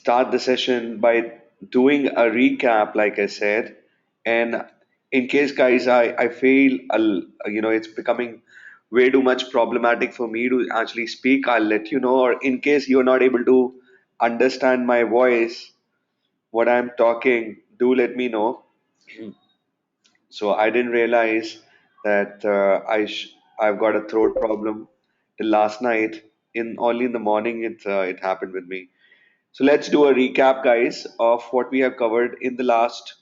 start the session by doing a recap, like I said. And in case, guys, I feel, it's becoming way too much problematic for me to actually speak, I'll let you know. Or in case you're not able to understand my voice, what I'm talking, do let me know. So I didn't realize that I've got a throat problem till last night. In only in the morning it happened with me. So let's do a recap, guys, of what we have covered in the last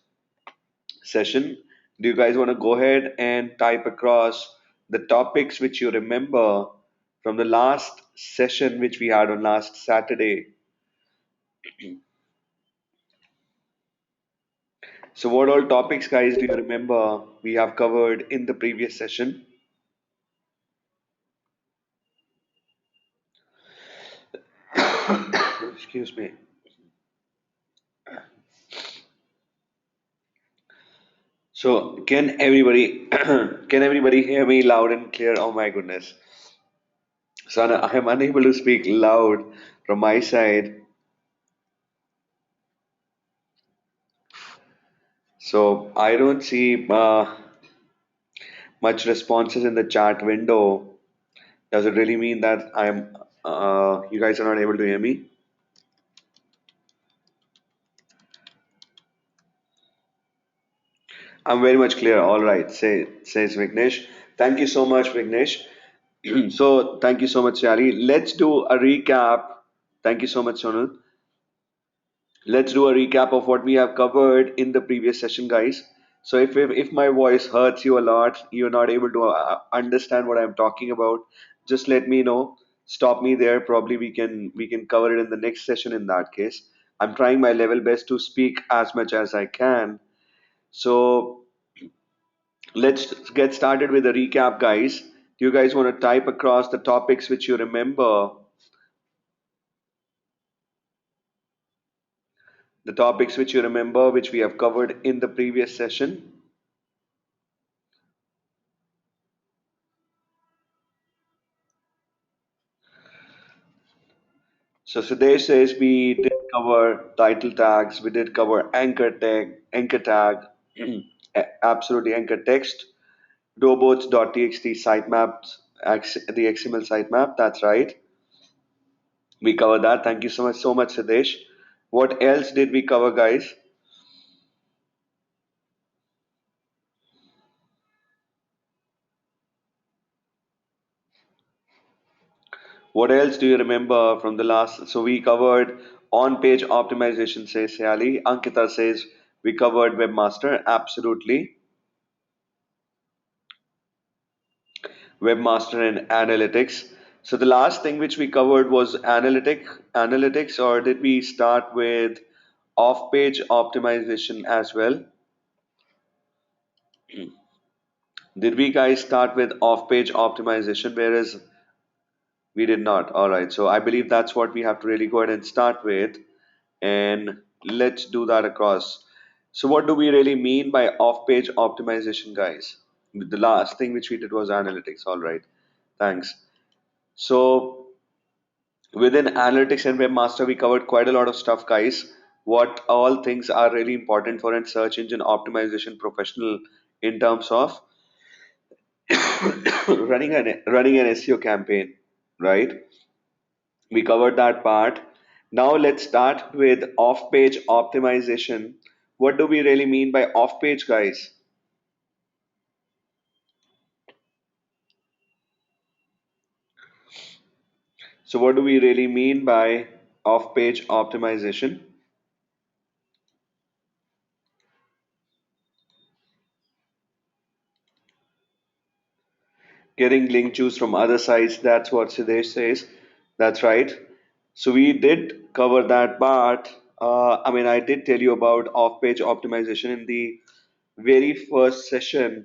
session. Do you guys want to go ahead and type across the topics which you remember from the last session which we had on last Saturday? So what all topics, guys, do you remember we have covered in the previous session? Excuse me. So can everybody can everybody hear me loud and clear? Oh my goodness. So I am unable to speak loud from my side. So I don't see much responses in the chat window. Does it really mean that you guys are not able to hear me? I'm very much clear. All right, says Vignesh. Thank you so much, Vignesh. So thank you so much, Shali. Let's do a recap. Thank you so much, Sonal. Let's do a recap of what we have covered in the previous session, guys. So if my voice hurts you a lot, you're not able to understand what I'm talking about, just let me know. Stop me there. Probably we can cover it in the next session in that case. I'm trying my level best to speak as much as I can. So let's get started with a recap, guys. Do you guys want to type across the topics which you remember? The topics which you remember, which we have covered in the previous session? So Sudesh says we did cover title tags, we did cover anchor tag, absolutely anchor text, robots.txt sitemaps, the XML sitemap. That's right. We covered that. Thank you so much, Sudesh. What else did we cover, guys? What else do you remember from the last? So we covered on-page optimization, says Sayali. Ankita says we covered webmaster. Absolutely. Webmaster and analytics. So the last thing which we covered was analytics, or did we start with off-page optimization as well? Did we guys start with off-page optimization, whereas we did not? All right, so I believe that's what we have to really go ahead and start with, and let's do that across. So what do we really mean by off-page optimization, guys? The last thing which we did was analytics. All right, thanks. So within analytics and webmaster, we covered quite a lot of stuff, guys. What all things are really important for a search engine optimization professional in terms of running an SEO campaign, right? We covered that part. Now let's start with off-page optimization. What do we really mean by off-page, guys? So what do we really mean by off-page optimization? Getting link juice from other sites, that's what Siddhesh says. That's right. So we did cover that part. I did tell you about off-page optimization in the very first session,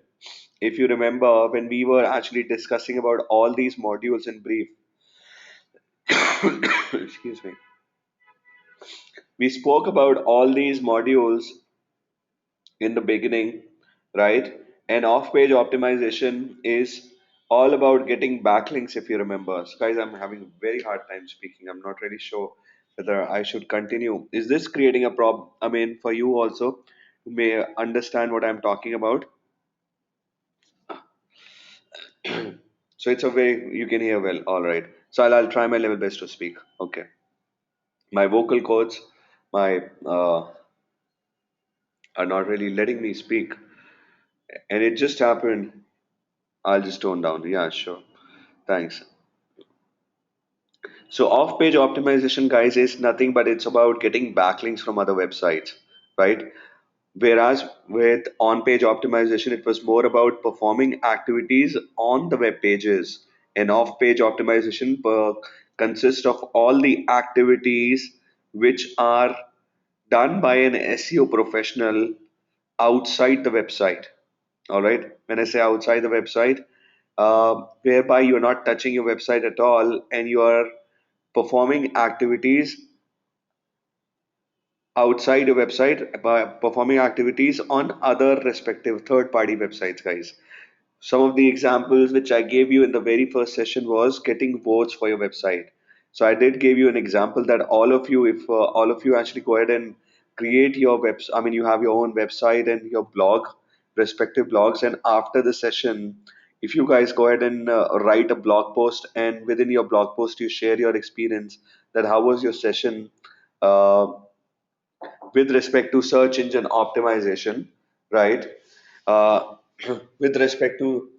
if you remember, when we were actually discussing about all these modules in brief. Excuse me. We spoke about all these modules in the beginning, right? And off-page optimization is all about getting backlinks, if you remember. So guys, I'm having a very hard time speaking. I'm not really sure whether I should continue. Is this creating a problem? I mean, for you also, who may understand what I'm talking about. So it's a way you can hear well. All right. So I'll try my level best to speak. Okay. My vocal cords, my are not really letting me speak, and it just happened. I'll just tone down. Yeah, sure. Thanks. So off-page optimization, guys, is nothing but it's about getting backlinks from other websites, right? Whereas with on-page optimization, it was more about performing activities on the web pages. And off-page optimization consists of all the activities which are done by an SEO professional outside the website. All right. When I say outside the website, whereby you're not touching your website at all and you are performing activities outside a website by performing activities on other respective third party websites, guys. Some of the examples which I gave you in the very first session was getting votes for your website. So I did give you an example that all of you, if all of you actually go ahead and create your webs, I mean, you have your own website and your blog, respective blogs, and after the session, if you guys go ahead and write a blog post, and within your blog post you share your experience that how was your session, uh, with respect to search engine optimization, right? Uh, with respect to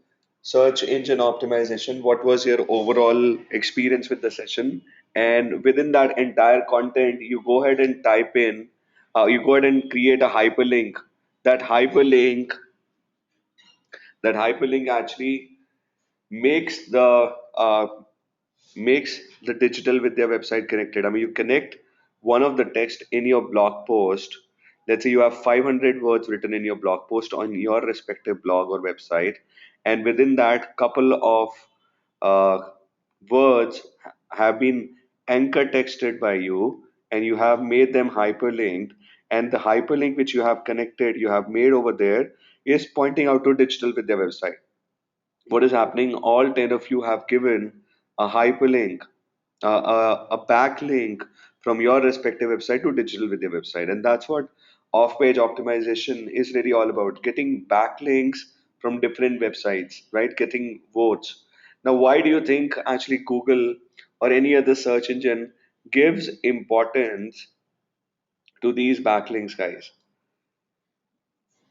search engine optimization, what was your overall experience with the session? And within that entire content, you go ahead and type in, you go ahead and create a hyperlink. That hyperlink, that hyperlink actually makes uh, the digital with their website connected. I mean, you connect one of the text in your blog post. Let's say you have 500 words written in your blog post on your respective blog or website, and within that, couple of uh, words have been anchor texted by you, and you have made them hyperlinked. And the hyperlink which you have connected, you have made over there, is pointing out to digital with their website. What is happening? All 10 of you have given a hyperlink, a backlink from your respective website to digital with your website. And that's what off page optimization is really all about, getting backlinks from different websites, right? Getting votes. Now, why do you think actually Google or any other search engine gives importance to these backlinks, guys?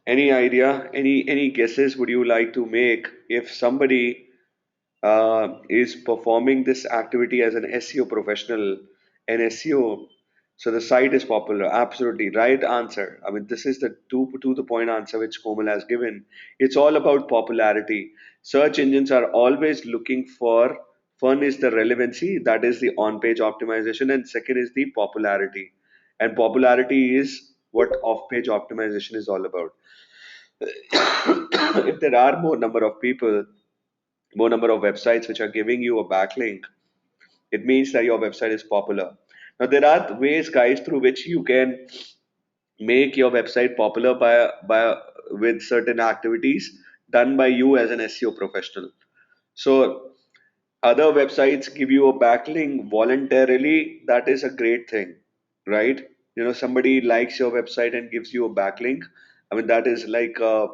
Any idea? Any guesses would you like to make if somebody is performing this activity as an SEO professional, an SEO. So the site is popular. Absolutely right answer. I mean, this is the to the point answer which Komal has given. It's all about popularity. Search engines are always looking for one is the relevancy, that is the on-page optimization, and second is the popularity. And popularity is what off-page optimization is all about. If there are more number of people, more number of websites which are giving you a backlink, it means that your website is popular. Now, there are ways, guys, through which you can make your website popular by with certain activities done by you as an SEO professional. So, other websites give you a backlink voluntarily. That is a great thing, right? You know, somebody likes your website and gives you a backlink. I mean, that is like an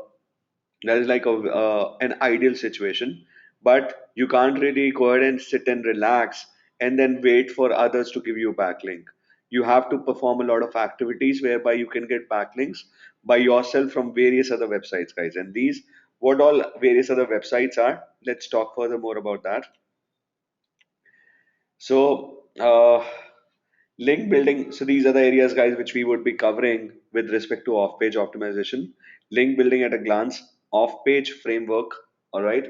ideal situation, but you can't really go ahead and sit and relax and then wait for others to give you a backlink. You have to perform a lot of activities whereby you can get backlinks by yourself from various other websites, guys. And these, what all various other websites are, let's talk further more about that. So, link building. So these are the areas, guys, which we would be covering with respect to off-page optimization. Link building at a glance, off-page framework, all right,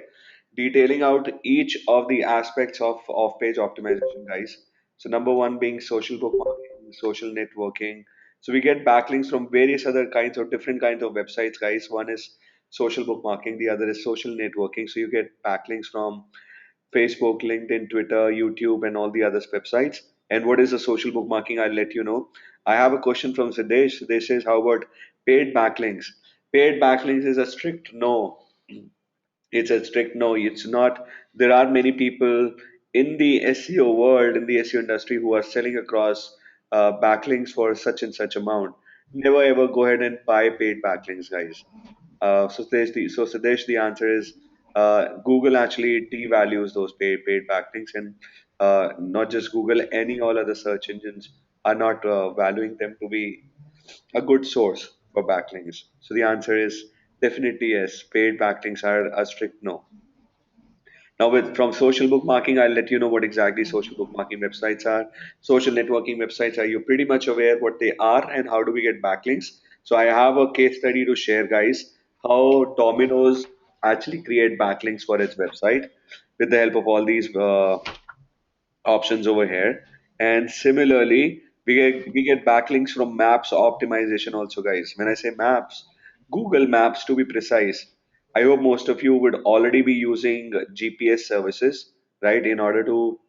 detailing out each of the aspects of off-page optimization, guys. So number one being social bookmarking, social networking. So we get backlinks from various other kinds of different kinds of websites, guys. One is social bookmarking, the other is social networking. So you get backlinks from Facebook, LinkedIn, Twitter, YouTube, and all the other websites. And what is a social bookmarking? I'll let you know. I have a question from Siddesh. Siddesh says, how about paid backlinks? Paid backlinks is a strict no. It's a strict no. It's not. There are many people in the SEO world, in the SEO industry, who are selling across. backlinks for such and such amount. Never ever go ahead and buy paid backlinks, guys. So the answer is Google actually devalues those paid backlinks, and not just Google, any all other search engines are not valuing them to be a good source for backlinks. So the answer is definitely yes. Paid backlinks are a strict no. Now, with from social bookmarking, I'll let you know what exactly social bookmarking websites are. Social networking websites are you pretty much aware what they are and how do we get backlinks? So I have a case study to share, guys, how Domino's actually create backlinks for its website with the help of all these options over here. And similarly, we get backlinks from maps optimization also, guys. When I say maps, Google Maps to be precise. I hope most of you would already be using GPS services, right, in order to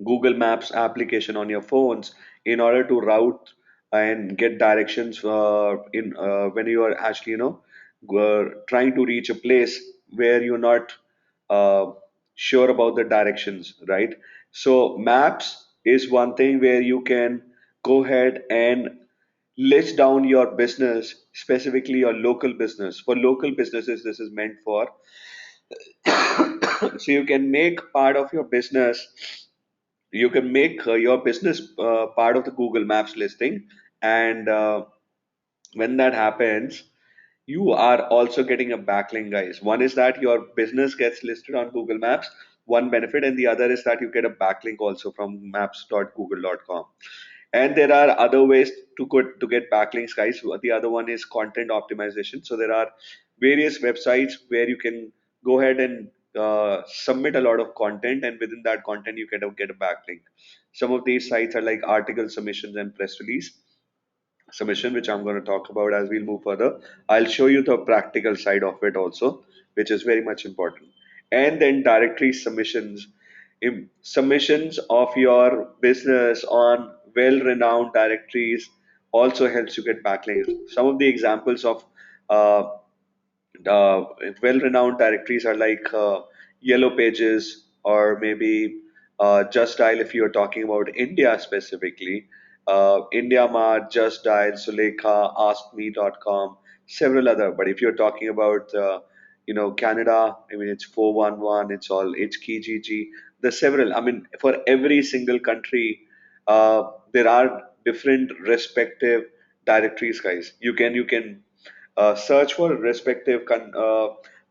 Google Maps application on your phones in order to route and get directions in when you are actually trying to reach a place where you're not uh, sure about the directions, right? So maps is one thing where you can go ahead and list down your business, specifically your local business. For local businesses, this is meant for so you can make part of your business, you can make your business part of the Google Maps listing, and when that happens, you are also getting a backlink, guys. One is that your business gets listed on Google Maps, one benefit, and the other is that you get a backlink also from maps.google.com. And there are other ways to get backlinks, guys. The other one is content optimization. So there are various websites where you can go ahead and submit a lot of content, and within that content you can get a backlink. Some of these sites are like article submissions and press release submission, which I'm going to talk about as we'll move further. I'll show you the practical side of it also, which is very much important. And then directory submissions, submissions of your business on well-renowned directories also helps you get backlinks. Some of the examples of uh, uh, well-renowned directories are like Yellow Pages or maybe Just Dial if you're talking about India specifically. India Mart, Just Dial, Sulekha, AskMe.com, several other. But if you're talking about Canada, I mean it's 411, it's all HKGG. There's several. I mean for every single country, there are different respective directories, guys. You can search for respective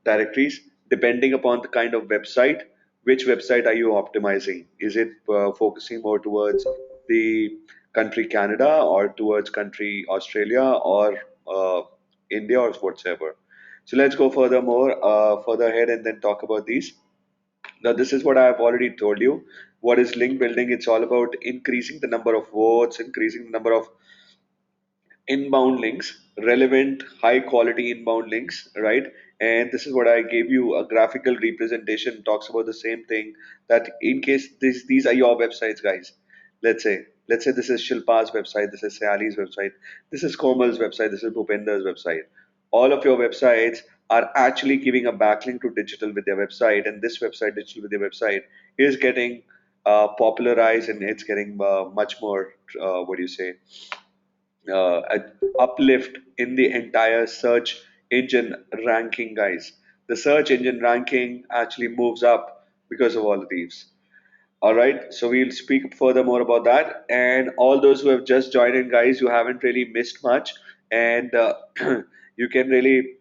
directories depending upon the kind of website. Which website are you optimizing? Is it focusing more towards the country Canada or towards country Australia or India or whatsoever? So let's go further ahead and then talk about these. Now, this is what I have already told you. What is link building? It's all about increasing the number of votes, increasing the number of inbound links, relevant, high quality inbound links, right? And this is what I gave you a graphical representation talks about the same thing that in case these are your websites, guys. Let's say this is Shilpa's website, this is Sayali's website, this is Komal's website, this is Bhupendra's website. All of your websites are actually giving a backlink to digital with their website, and this website, digital with their website, is getting popularized and it's getting much more, what do you say, uplift in the entire search engine ranking, guys. The search engine ranking actually moves up because of all of these. All right, so we'll speak further more about that. And all those who have just joined in, guys, you haven't really missed much, and you can really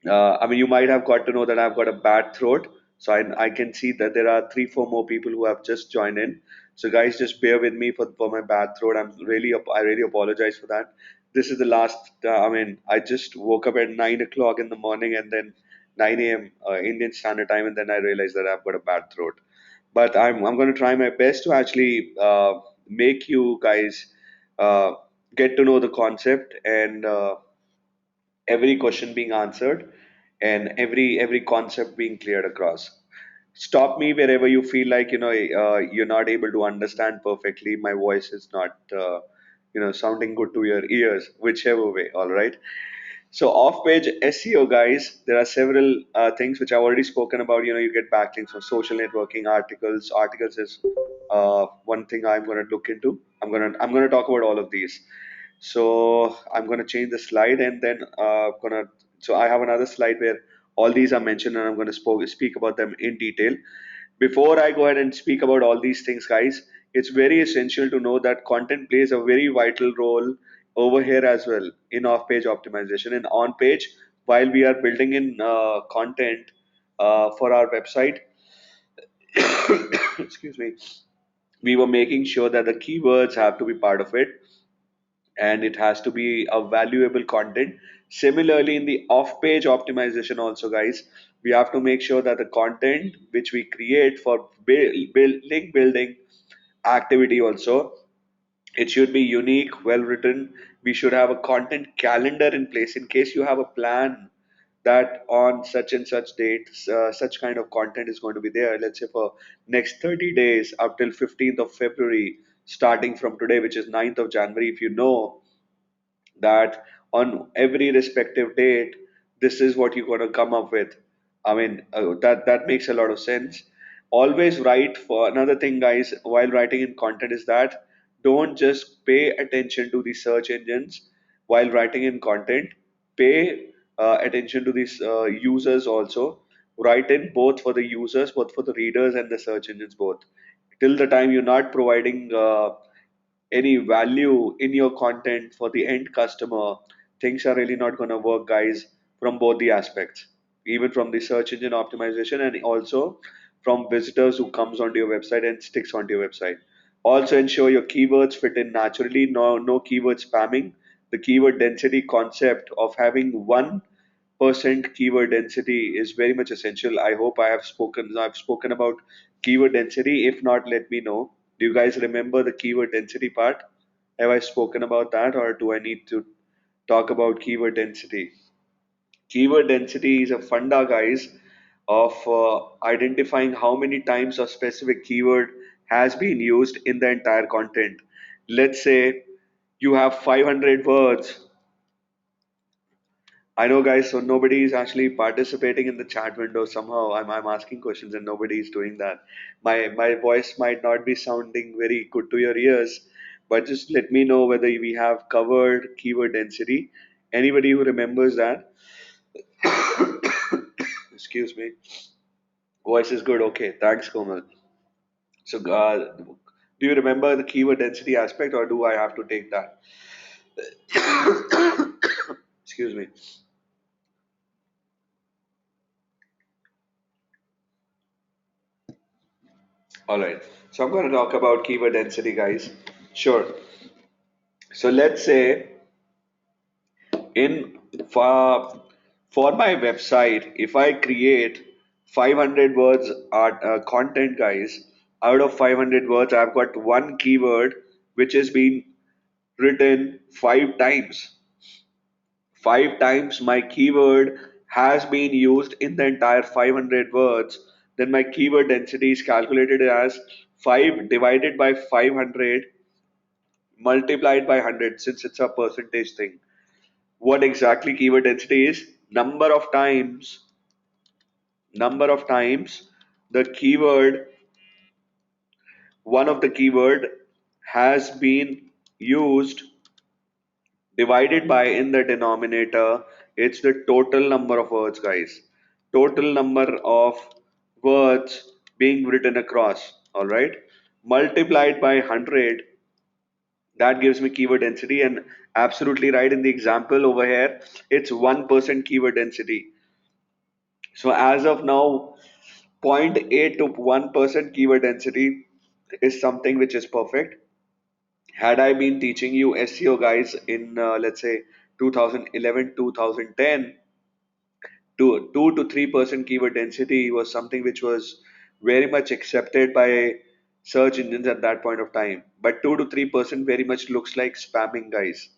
I mean, you might have got to know that I've got a bad throat. So I can see that there are three, four more people who have just joined in. So guys, just bear with me for my bad throat. I really apologize for that. This is the last. I mean, I just woke up at 9 o'clock in the morning and then 9 a.m. Indian Standard Time, and then I realized that I've got a bad throat. But I'm going to try my best to actually make you guys uh, get to know the concept and every question being answered and every concept being cleared across. Stop me wherever you feel like you're not able to understand perfectly, my voice is not sounding good to your ears, whichever way. All right, So off-page SEO, guys, there are several things which I've already spoken about. You get backlinks from social networking, articles. Articles is one thing I'm going to look into. I'm gonna talk about all of these. So I'm gonna change the slide and then gonna. So I have another slide where all these are mentioned and I'm gonna speak about them in detail. Before I go ahead and speak about all these things, guys, it's very essential to know that content plays a very vital role over here as well in off-page optimization and on-page. While we are building in content for our website, excuse me, we were making sure that the keywords have to be part of it and it has to be a valuable content. Similarly, in the off-page optimization also, guys, we have to make sure that the content which we create for link building activity also, it should be unique, well written. We should have a content calendar in place in case you have a plan that on such and such date such kind of content is going to be there, let's say for next 30 days up till 15th of February, starting from today, which is 9th of January. If you know that on every respective date this is what you're going to come up with. I mean, that makes a lot of sense. Always write. For another thing, guys, while writing in content is that don't just pay attention to the search engines while writing in content. Pay attention to these users also. Write in both for the users, both for the readers and the search engines both. Till the time you're not providing any value in your content for the end customer, things are really not going to work, guys, from both the aspects, even from the search engine optimization and also from visitors who comes onto your website and sticks onto your website. Also ensure your keywords fit in naturally, no keyword spamming. The keyword density concept of having 1% keyword density is very much essential. I hope I've spoken about keyword density. If not, let me know. Do you guys remember the keyword density part? Have I spoken about that or do I need to talk about keyword density? Keyword density is a funda, guys, of identifying how many times a specific keyword has been used in the entire content. Let's say you have 500 words. I know, guys, so nobody is actually participating in the chat window somehow. I'm asking questions and nobody is doing that. My voice might not be sounding very good to your ears, but just let me know whether we have covered keyword density. Anybody who remembers that? Excuse me. Voice is good. Okay, thanks, Komal. So, do you remember the keyword density aspect, or do I have to take that? Excuse me. All right. So I'm going to talk about keyword density, guys. Sure. So let's say in for, for my website, if I create 500 words art content, guys, out of 500 words, I've got one keyword which has been written 5 times. 5 times my keyword has been used in the entire 500 words. Then my keyword density is calculated as 5 divided by 500 multiplied by 100, since it's a percentage thing. What exactly keyword density is? Number of times the keyword, one of the keyword has been used, divided by in the denominator, it's the total number of words, guys. Total number of words being written across, all right, multiplied by 100. That gives me keyword density. And absolutely right, in the example over here it's 1% keyword density. So as of now, zero point 0.8 to 1% keyword density is something which is perfect. Had I been teaching you SEO, guys, in let's say 2011 2010, to 2 to 3% keyword density was something which was very much accepted by search engines at that point of time. But 2 to 3% very much looks like spamming, guys.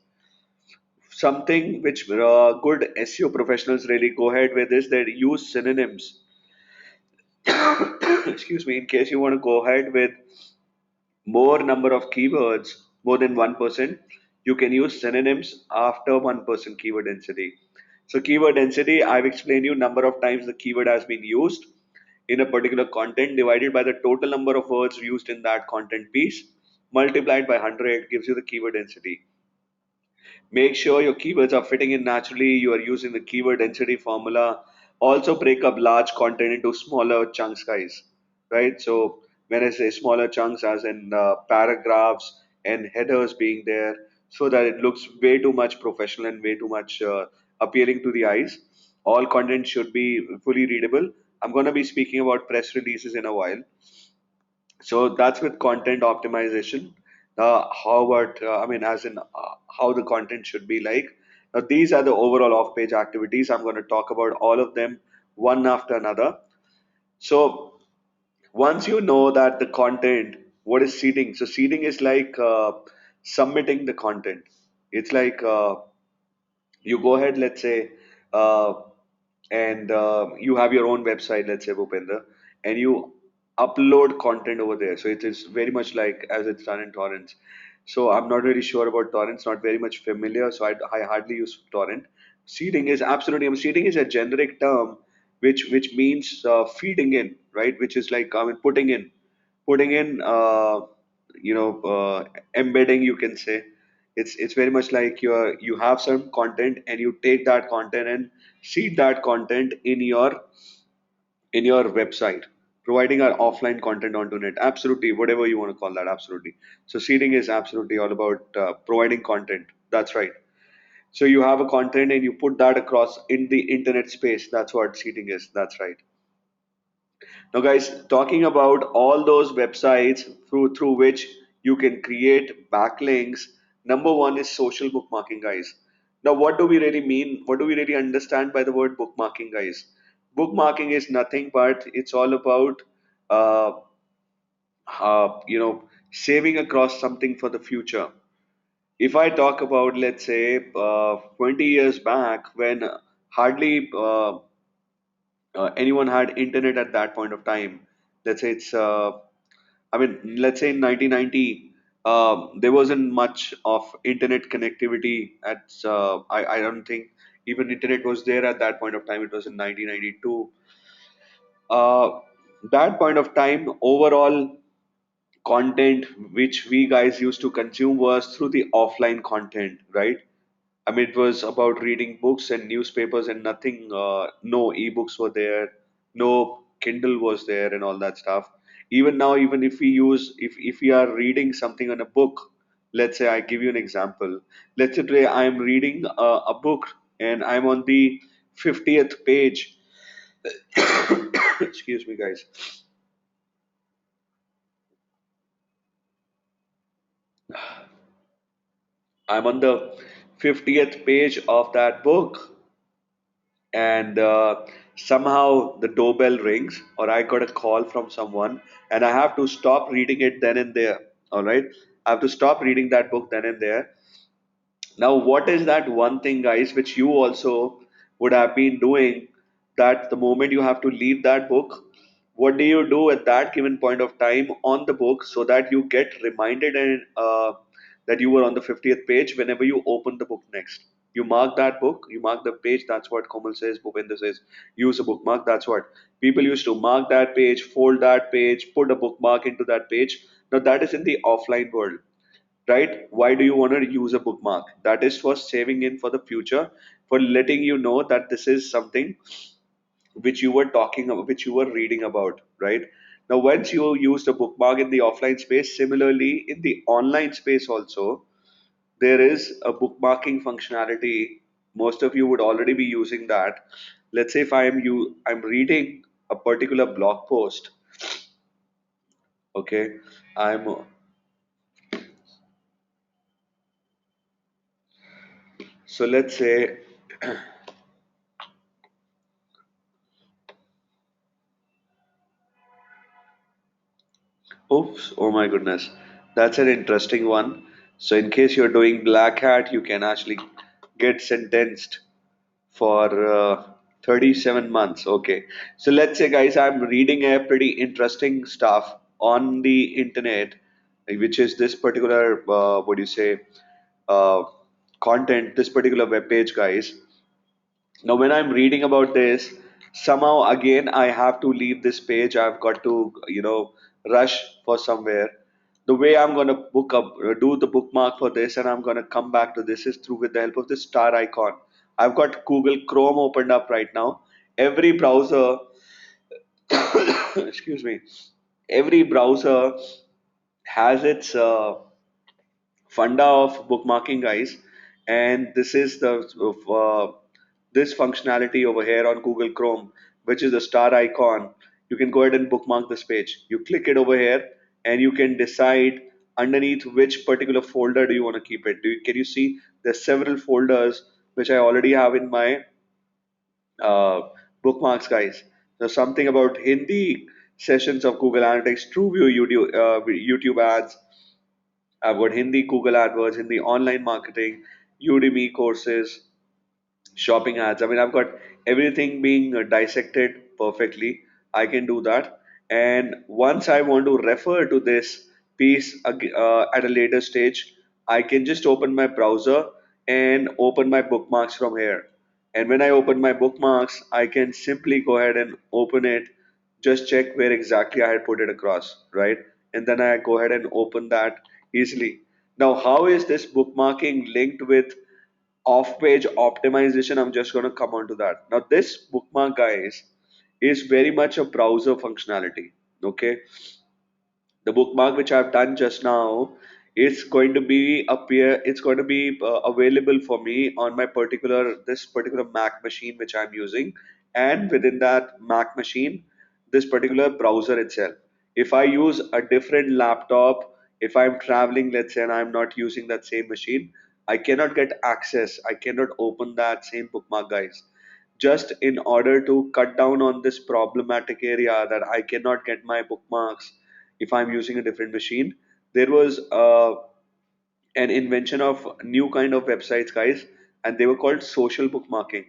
Something which good SEO professionals really go ahead with is they use synonyms. Excuse me, in case you want to go ahead with more number of keywords, more than 1%, you can use synonyms after 1% keyword density. So keyword density, I've explained you number of times the keyword has been used in a particular content divided by the total number of words used in that content piece multiplied by 100 gives you the keyword density. Make sure your keywords are fitting in naturally. You are using the keyword density formula. Also break up large content into smaller chunks, guys. Right? So when I say smaller chunks, as in paragraphs and headers being there, so that it looks way too much professional and way too much appealing to the eyes. All content should be fully readable. I'm going to be speaking about press releases in a while. So that's with content optimization. How about, I mean, as in how the content should be like. Now, these are the overall off page activities. I'm going to talk about all of them one after another. So, once you know that the content, what is seeding? So, seeding is like submitting the content. It's like you go ahead, let's say, uh, and you have your own website, let's say Bhupender, and you upload content over there. So it is very much like as it's done in torrents. So I'm not really sure about torrents, not very much familiar. So I hardly use torrent. Seeding is absolutely. Seeding is a generic term which means feeding in, right? Which is like I mean putting in embedding, you can say. It's very much like you have some content and you take that content and seed that content in your website, providing our offline content onto net. Absolutely, whatever you want to call that. Absolutely. So seeding is absolutely all about providing content. That's right. So you have a content and you put that across in the internet space. That's what seeding is. That's right. Now, guys, talking about all those websites through which you can create backlinks, number one is social bookmarking, guys. Now, what do we really mean? What do we really understand by the word bookmarking, guys? Bookmarking is nothing but it's all about, uh, saving across something for the future. If I talk about, let's say, 20 years back when hardly anyone had internet at that point of time. Let's say I mean, let's say in 1990, there wasn't much of internet connectivity. I don't think even internet was there at that point of time. It was in 1992. Uh, that point of time, overall content which we guys used to consume was through the offline content, right? I mean, it was about reading books and newspapers and nothing. No ebooks were there, no Kindle was there, and all that stuff. Even now, even if we use, if we are reading something on a book, let's say I give you an example. Let's say today I am reading a book and I'm on the 50th page. Excuse me, guys. I'm on the 50th page of that book, and somehow the doorbell rings or I got a call from someone and I have to stop reading it then and there. All right, I have to stop reading that book then and there. Now, what is that one thing, guys, which you also would have been doing, that the moment you have to leave that book, what do you do at that given point of time on the book so that you get reminded and that you were on the 50th page whenever you open the book next? You mark that book, you mark the page. That's what Komal says, Bhupender says, use a bookmark. That's what people used to mark that page, fold that page, put a bookmark into that page. Now, that is in the offline world, right? Why do you want to use a bookmark? That is for saving in for the future, for letting you know that this is something which you were talking about, which you were reading about, right? Now, once you use the bookmark in the offline space, similarly in the online space also, there is a bookmarking functionality. Most of you would already be using that. Let's say if I'm reading a particular blog post, okay, I'm so let's say, oops, oh my goodness. That's an interesting one. So, in case you're doing black hat, you can actually get sentenced for 37 months. Okay. So, let's say, guys, I'm reading a pretty interesting stuff on the internet, which is this particular, what do you say, uh, content, this particular web page, guys. Now, when I'm reading about this, somehow again I have to leave this page. I've got to, rush for somewhere. The way I'm gonna book up, do the bookmark for this, and I'm gonna come back to this is through with the help of this star icon. I've got Google Chrome opened up right now. Every browser, excuse me, every browser has its funda of bookmarking, guys, and this is the this functionality over here on Google Chrome, which is the star icon. You can go ahead and bookmark this page. You click it over here, and you can decide underneath which particular folder do you want to keep it. Can you see there's several folders which I already have in my uh, bookmarks, guys. There's something about Hindi sessions of Google Analytics, TrueView YouTube ads, I've got Hindi Google AdWords, Hindi online marketing, Udemy courses, shopping ads. I mean, I've got everything being dissected perfectly. I can do that. And once I want to refer to this piece at a later stage, I can just open my browser and open my bookmarks from here. And when I open my bookmarks, I can simply go ahead and open it, just check where exactly I had put it across, right? And then I go ahead and open that easily. Now, how is this bookmarking linked with off-page optimization? I'm just going to come on to that. Now, this bookmark, guys, is very much a browser functionality. Okay, the bookmark which I've done just now is going to be appear. It's going to be available for me on my particular this particular Mac machine which I'm using, and within that Mac machine, this particular browser itself. If I use a different laptop, if I'm traveling, let's say, and I'm not using that same machine, I cannot get access. I cannot open that same bookmark, guys, just in order to cut down on this problematic area that I cannot get my bookmarks if I'm using a different machine. There was an invention of new kind of websites, guys, and they were called social bookmarking.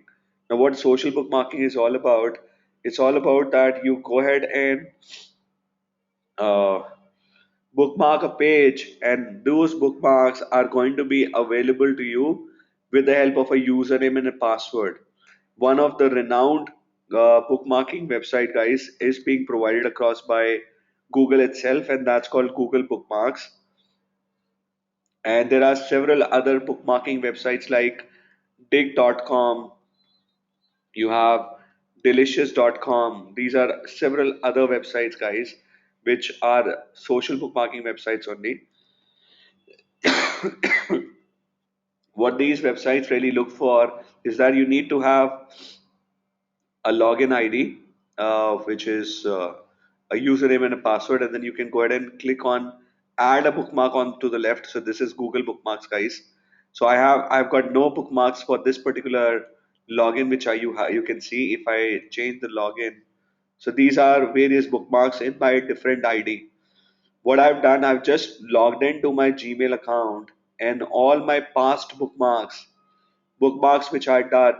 Now, what social bookmarking is all about? It's all about that you go ahead and uh, bookmark a page, and those bookmarks are going to be available to you with the help of a username and a password. One of the renowned bookmarking website, guys, is being provided across by Google itself, and that's called Google Bookmarks. And there are several other bookmarking websites like dig.com, you have delicious.com. These are several other websites, guys, which are social bookmarking websites only. What these websites really look for is that you need to have a login ID, which is a username and a password, and then you can go ahead and click on add a bookmark on to the left. So this is Google Bookmarks, guys. So I've got no bookmarks for this particular login, which you can see if I change the login. So these are various bookmarks in my different ID. What I've done, I've just logged into my Gmail account, and all my past bookmarks which I done.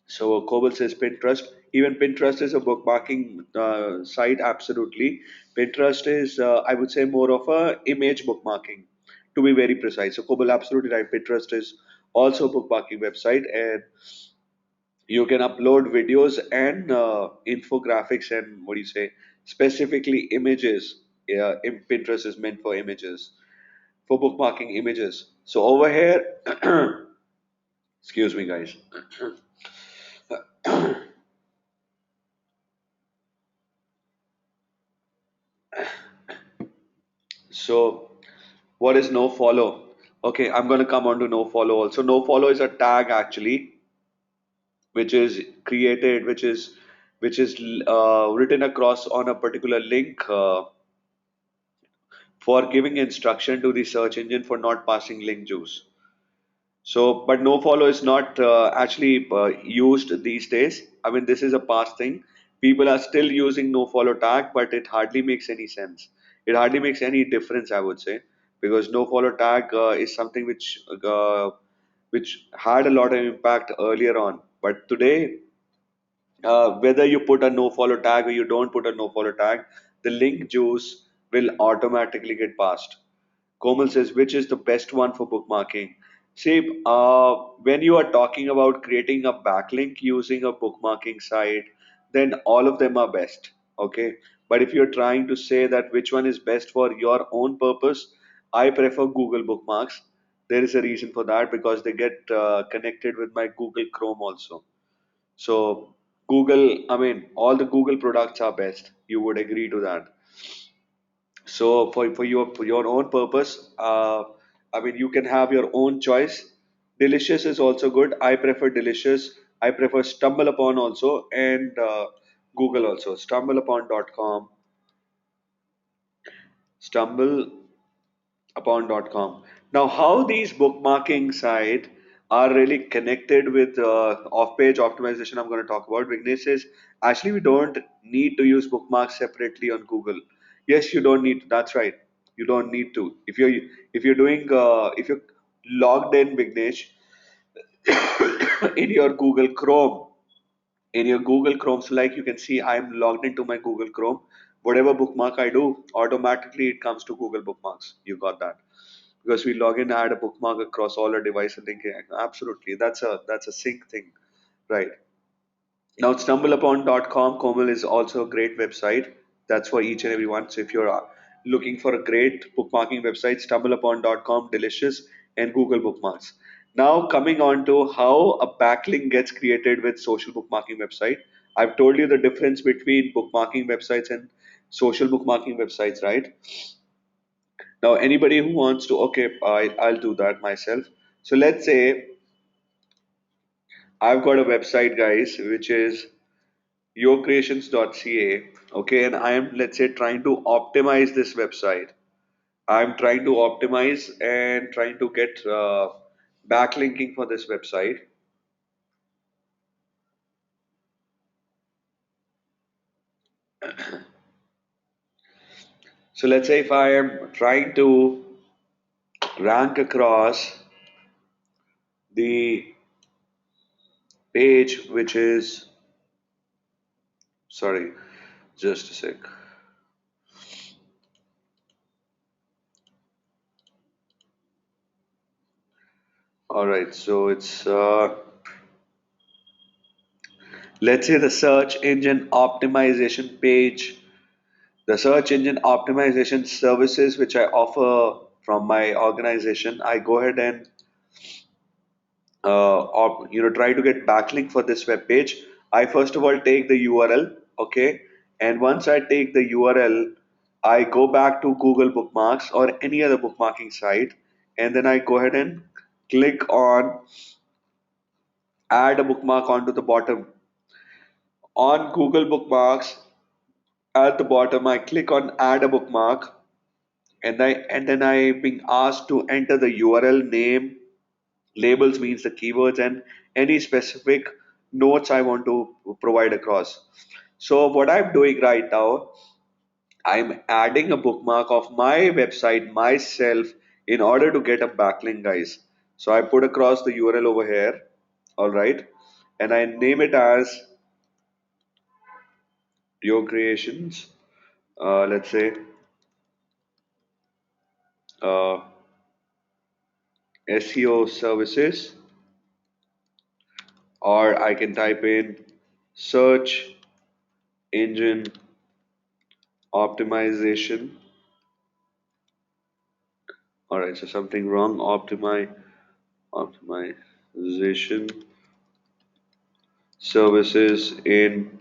So Koval says Pinterest. Even Pinterest is a bookmarking site. Absolutely, Pinterest is, I would say, more of a image bookmarking, to be very precise. So Koval, absolutely right. Pinterest is also a bookmarking website, and you can upload videos and infographics and what do you say, specifically images. Yeah, Pinterest is meant for images, for bookmarking images. So over here, excuse me, guys. So what is no follow? Okay, I'm going to come on to no follow also. No follow is a tag actually, which is created, which is written across on a particular link for giving instruction to the search engine for not passing link juice. So, but no follow is not actually used these days. I mean, this is a past thing. People are still using no follow tag, but it hardly makes any sense. It hardly makes any difference, I would say, because no follow tag is something which had a lot of impact earlier on. But today, whether you put a no follow tag or you don't put a no follow tag, the link juice will automatically get passed. Komal says, which is the best one for bookmarking? See, when you are talking about creating a backlink using a bookmarking site, then all of them are best. Okay. But if you're trying to say that which one is best for your own purpose, I prefer Google Bookmarks. There is a reason for that because they get connected with my Google Chrome also. So, Google, I mean, all the Google products are best. You would agree to that. So for your own purpose, I mean you can have your own choice. Delicious is also good. I prefer Delicious. I prefer Stumble Upon also and Google also. StumbleUpon.com, StumbleUpon.com. Now, how these bookmarking site are really connected with off-page optimization, I'm going to talk about. Vignesh says, actually, we don't need to use bookmarks separately on Google. Yes, you don't need to. That's right. You don't need to. If you're logged in, Vignesh, in your Google Chrome, so like you can see, I'm logged into my Google Chrome. Whatever bookmark I do, automatically it comes to Google Bookmarks. You got that? Because we log in, add a bookmark across all our devices, and link it. Absolutely, that's a sync thing, right? Now, stumbleupon.com, Komal, is also a great website. That's for each and every one. So if you're looking for a great bookmarking website, stumbleupon.com, delicious, and Google Bookmarks. Now, coming on to how a backlink gets created with social bookmarking website. I've told you the difference between bookmarking websites and social bookmarking websites, right? Now, anybody who wants to, okay, I'll do that myself. So let's say I've got a website, guys, which is yourcreations.ca. Okay, and I am, let's say, trying to optimize this website. I'm trying to optimize and trying to get backlinking for this website. So let's say if I am trying to rank across the page, which is, sorry, just a sec. All right, so it's let's say the search engine optimization page, the search engine optimization services which I offer from my organization. I go ahead and try to get backlink for this web page. I first of all take the URL, okay, and once I take the URL, I go back to Google Bookmarks or any other bookmarking site, and then I go ahead and click on add a bookmark onto the bottom. On Google Bookmarks, at the bottom, I click on add a bookmark, and then I being asked to enter the URL name. Labels means the keywords and any specific notes I want to provide across. So what I'm doing right now, I'm adding a bookmark of my website myself in order to get a backlink, guys. So I put across the URL over here, all right, and I name it as your creations. Let's say uh, SEO services, or I can type in search engine optimization. All right, so something wrong. Optimization services in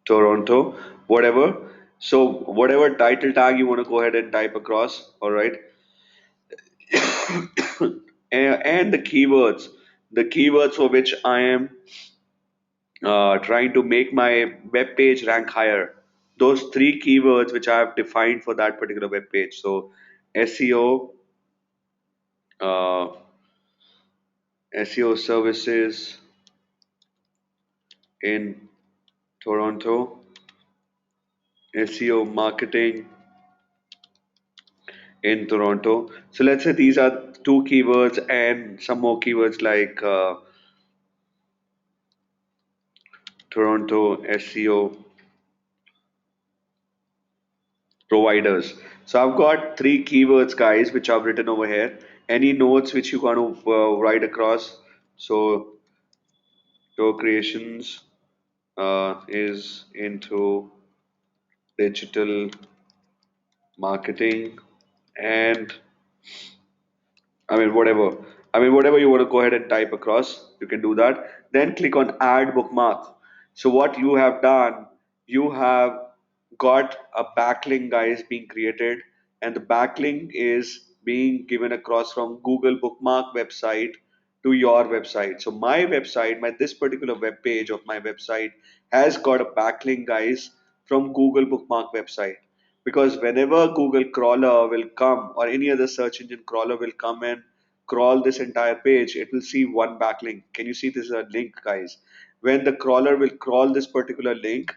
Toronto, whatever. So whatever title tag you want to go ahead and type across. All right, and the keywords for which I am trying to make my web page rank higher. Those three keywords which I have defined for that particular web page. So SEO, uh, SEO services in Toronto, SEO marketing in Toronto. So let's say these are two keywords and some more keywords like Toronto SEO providers. So I've got three keywords, guys, which I've written over here. Any notes which you want to write across? So, Toe Creations is into digital marketing and whatever. Whatever you want to go ahead and type across, you can do that. Then click on add bookmark. So what you have done, you have got a backlink, guys, being created, and the backlink is being given across from Google bookmark website to your website. So my website, this particular web page of my website has got a backlink, guys, from Google bookmark website, because whenever Google crawler will come or any other search engine crawler will come and crawl this entire page, it will see one backlink. Can you see this is a link, guys? When the crawler will crawl this particular link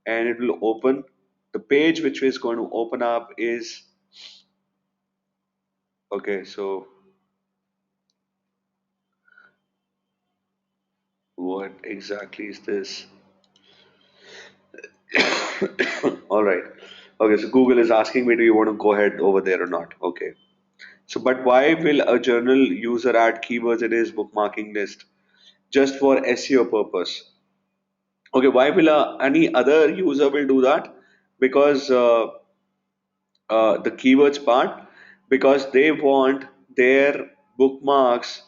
and it will open, the page which is going to open up is okay. So what exactly is this? All right. Okay, so Google is asking me, do you want to go ahead over there or not? Okay. So, but why will a journal user add keywords in his bookmarking list? Just for SEO purpose. Okay, why will any other user will do that? Because the keywords part, because they want their bookmarks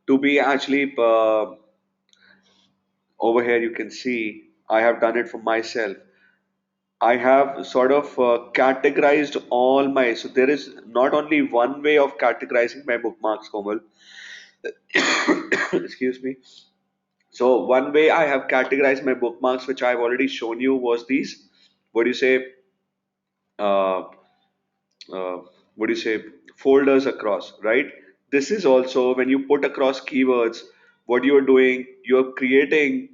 to be actually over here. You can see I have done it for myself. I have sort of categorized all my. So there is not only one way of categorizing my bookmarks, Komal. Excuse me. So one way I have categorized my bookmarks, which I've already shown you, was these. What do you say? Uh, uh, what do you say? Folders across, right? This is also when you put across keywords. What you're doing, you're creating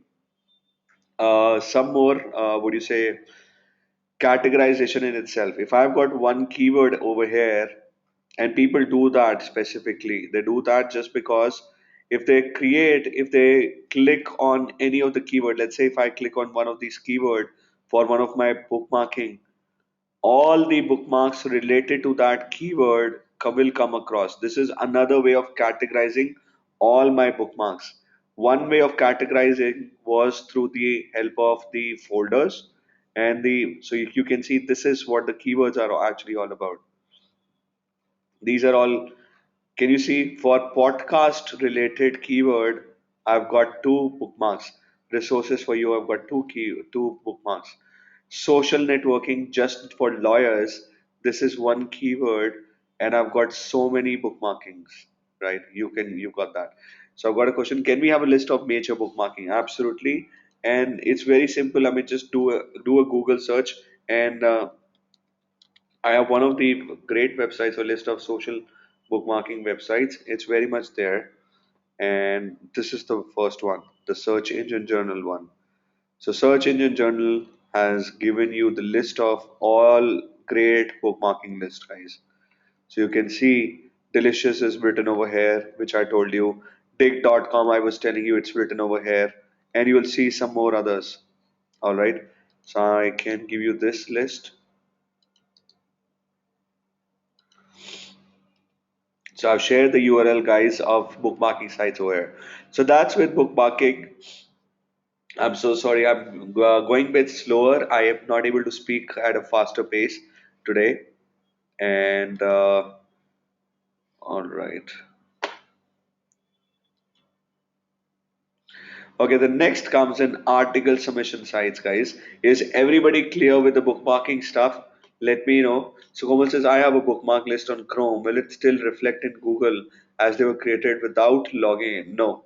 some more. What do you say? Categorization in itself. If I've got one keyword over here, and people do that specifically, they do that just because if they click on any of the keyword, let's say if I click on one of these keyword for one of my bookmarking, all the bookmarks related to that keyword will come across. This is another way of categorizing all my bookmarks. One way of categorizing was through the help of the folders and the so you can see this is what the keywords are actually all about. These are all, can you see, for podcast related keyword, I've got two bookmarks. Resources for you, I've got two bookmarks. Social networking just for lawyers, this is one keyword, and I've got so many bookmarkings, right? You got that. So I've got a question. Can we have a list of major bookmarking? Absolutely. And it's very simple. Just do a Google search and I have one of the great websites, a list of social bookmarking websites. It's very much there. And this is the first one, the search engine journal one. So search engine journal has given you the list of all great bookmarking list, guys. So you can see delicious is written over here, which I told you. Dig.com, I was telling you it's written over here. And you will see some more others. All right. So I can give you this list. So I've shared the URL, guys, of bookmarking sites over here. So that's with bookmarking. I'm so sorry. I'm going a bit slower. I am not able to speak at a faster pace today. And all right. Okay, the next comes in article submission sites, guys. Is everybody clear with the bookmarking stuff? Let me know. So Komal says, I have a bookmark list on Chrome. Will it still reflect in Google as they were created without logging in? No.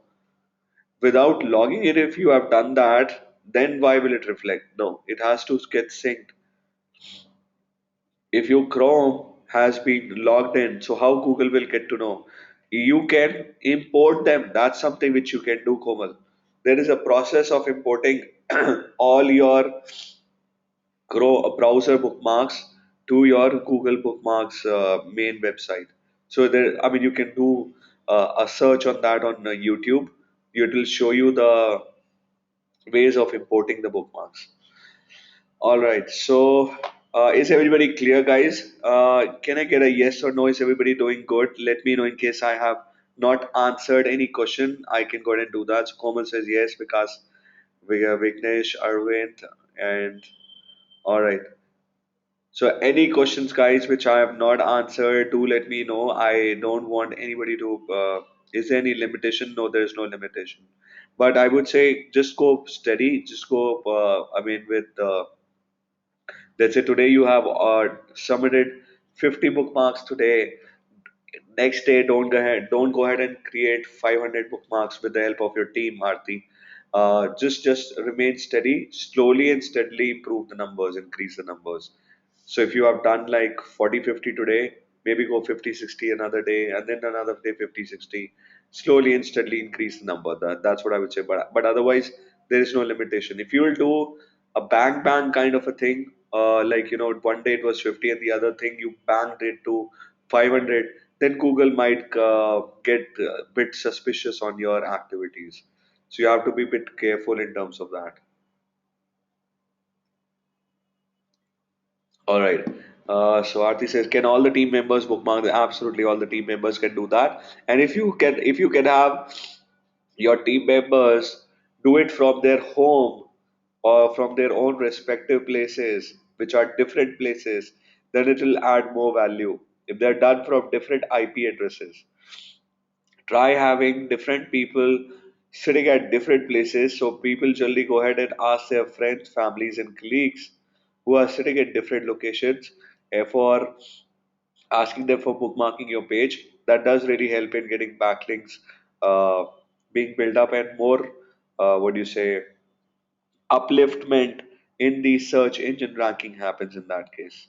Without logging in, if you have done that, then why will it reflect? No, it has to get synced. If your Chrome has been logged in, so how Google will get to know? You can import them. That's something which you can do, Komal. There is a process of importing all your Chrome browser bookmarks to your Google Bookmarks main website. So there, you can do a search on that on YouTube. It will show you the ways of importing the bookmarks. All right, so Is everybody clear, guys? Can I get a yes or no? Is everybody doing good? Let me know in case I have not answered any question. I can go ahead and do that. So Komal says yes because we have Vignesh, Arvind, and all right. So any questions, guys, which I have not answered, do let me know. I don't want anybody to. Is there any limitation? No, there is no limitation. But I would say just go steady. Just go. I mean, with let's say today you have submitted 50 bookmarks today. Next day, don't go ahead and create 500 bookmarks with the help of your team, Arti. Just remain steady, slowly and steadily improve the numbers, increase the numbers. So if you have done like 40, 50 today, maybe go 50, 60 another day, and then another day 50, 60. Slowly and steadily increase the number. That's what I would say. But otherwise, there is no limitation. If you will do a bang kind of a thing, like one day it was 50 and the other thing you banged it to 500, then Google might get a bit suspicious on your activities. So you have to be a bit careful in terms of that. All right. So Aarti says, can all the team members bookmark? Absolutely, all the team members can do that. And if you can have your team members do it from their home or from their own respective places, which are different places, then it will add more value. If they're done from different IP addresses, try having different people sitting at different places. So people generally go ahead and ask their friends, families, and colleagues who are sitting at different locations for asking them for bookmarking your page. That does really help in getting backlinks uh, being built up and more, what do you say, upliftment in the search engine ranking happens in that case,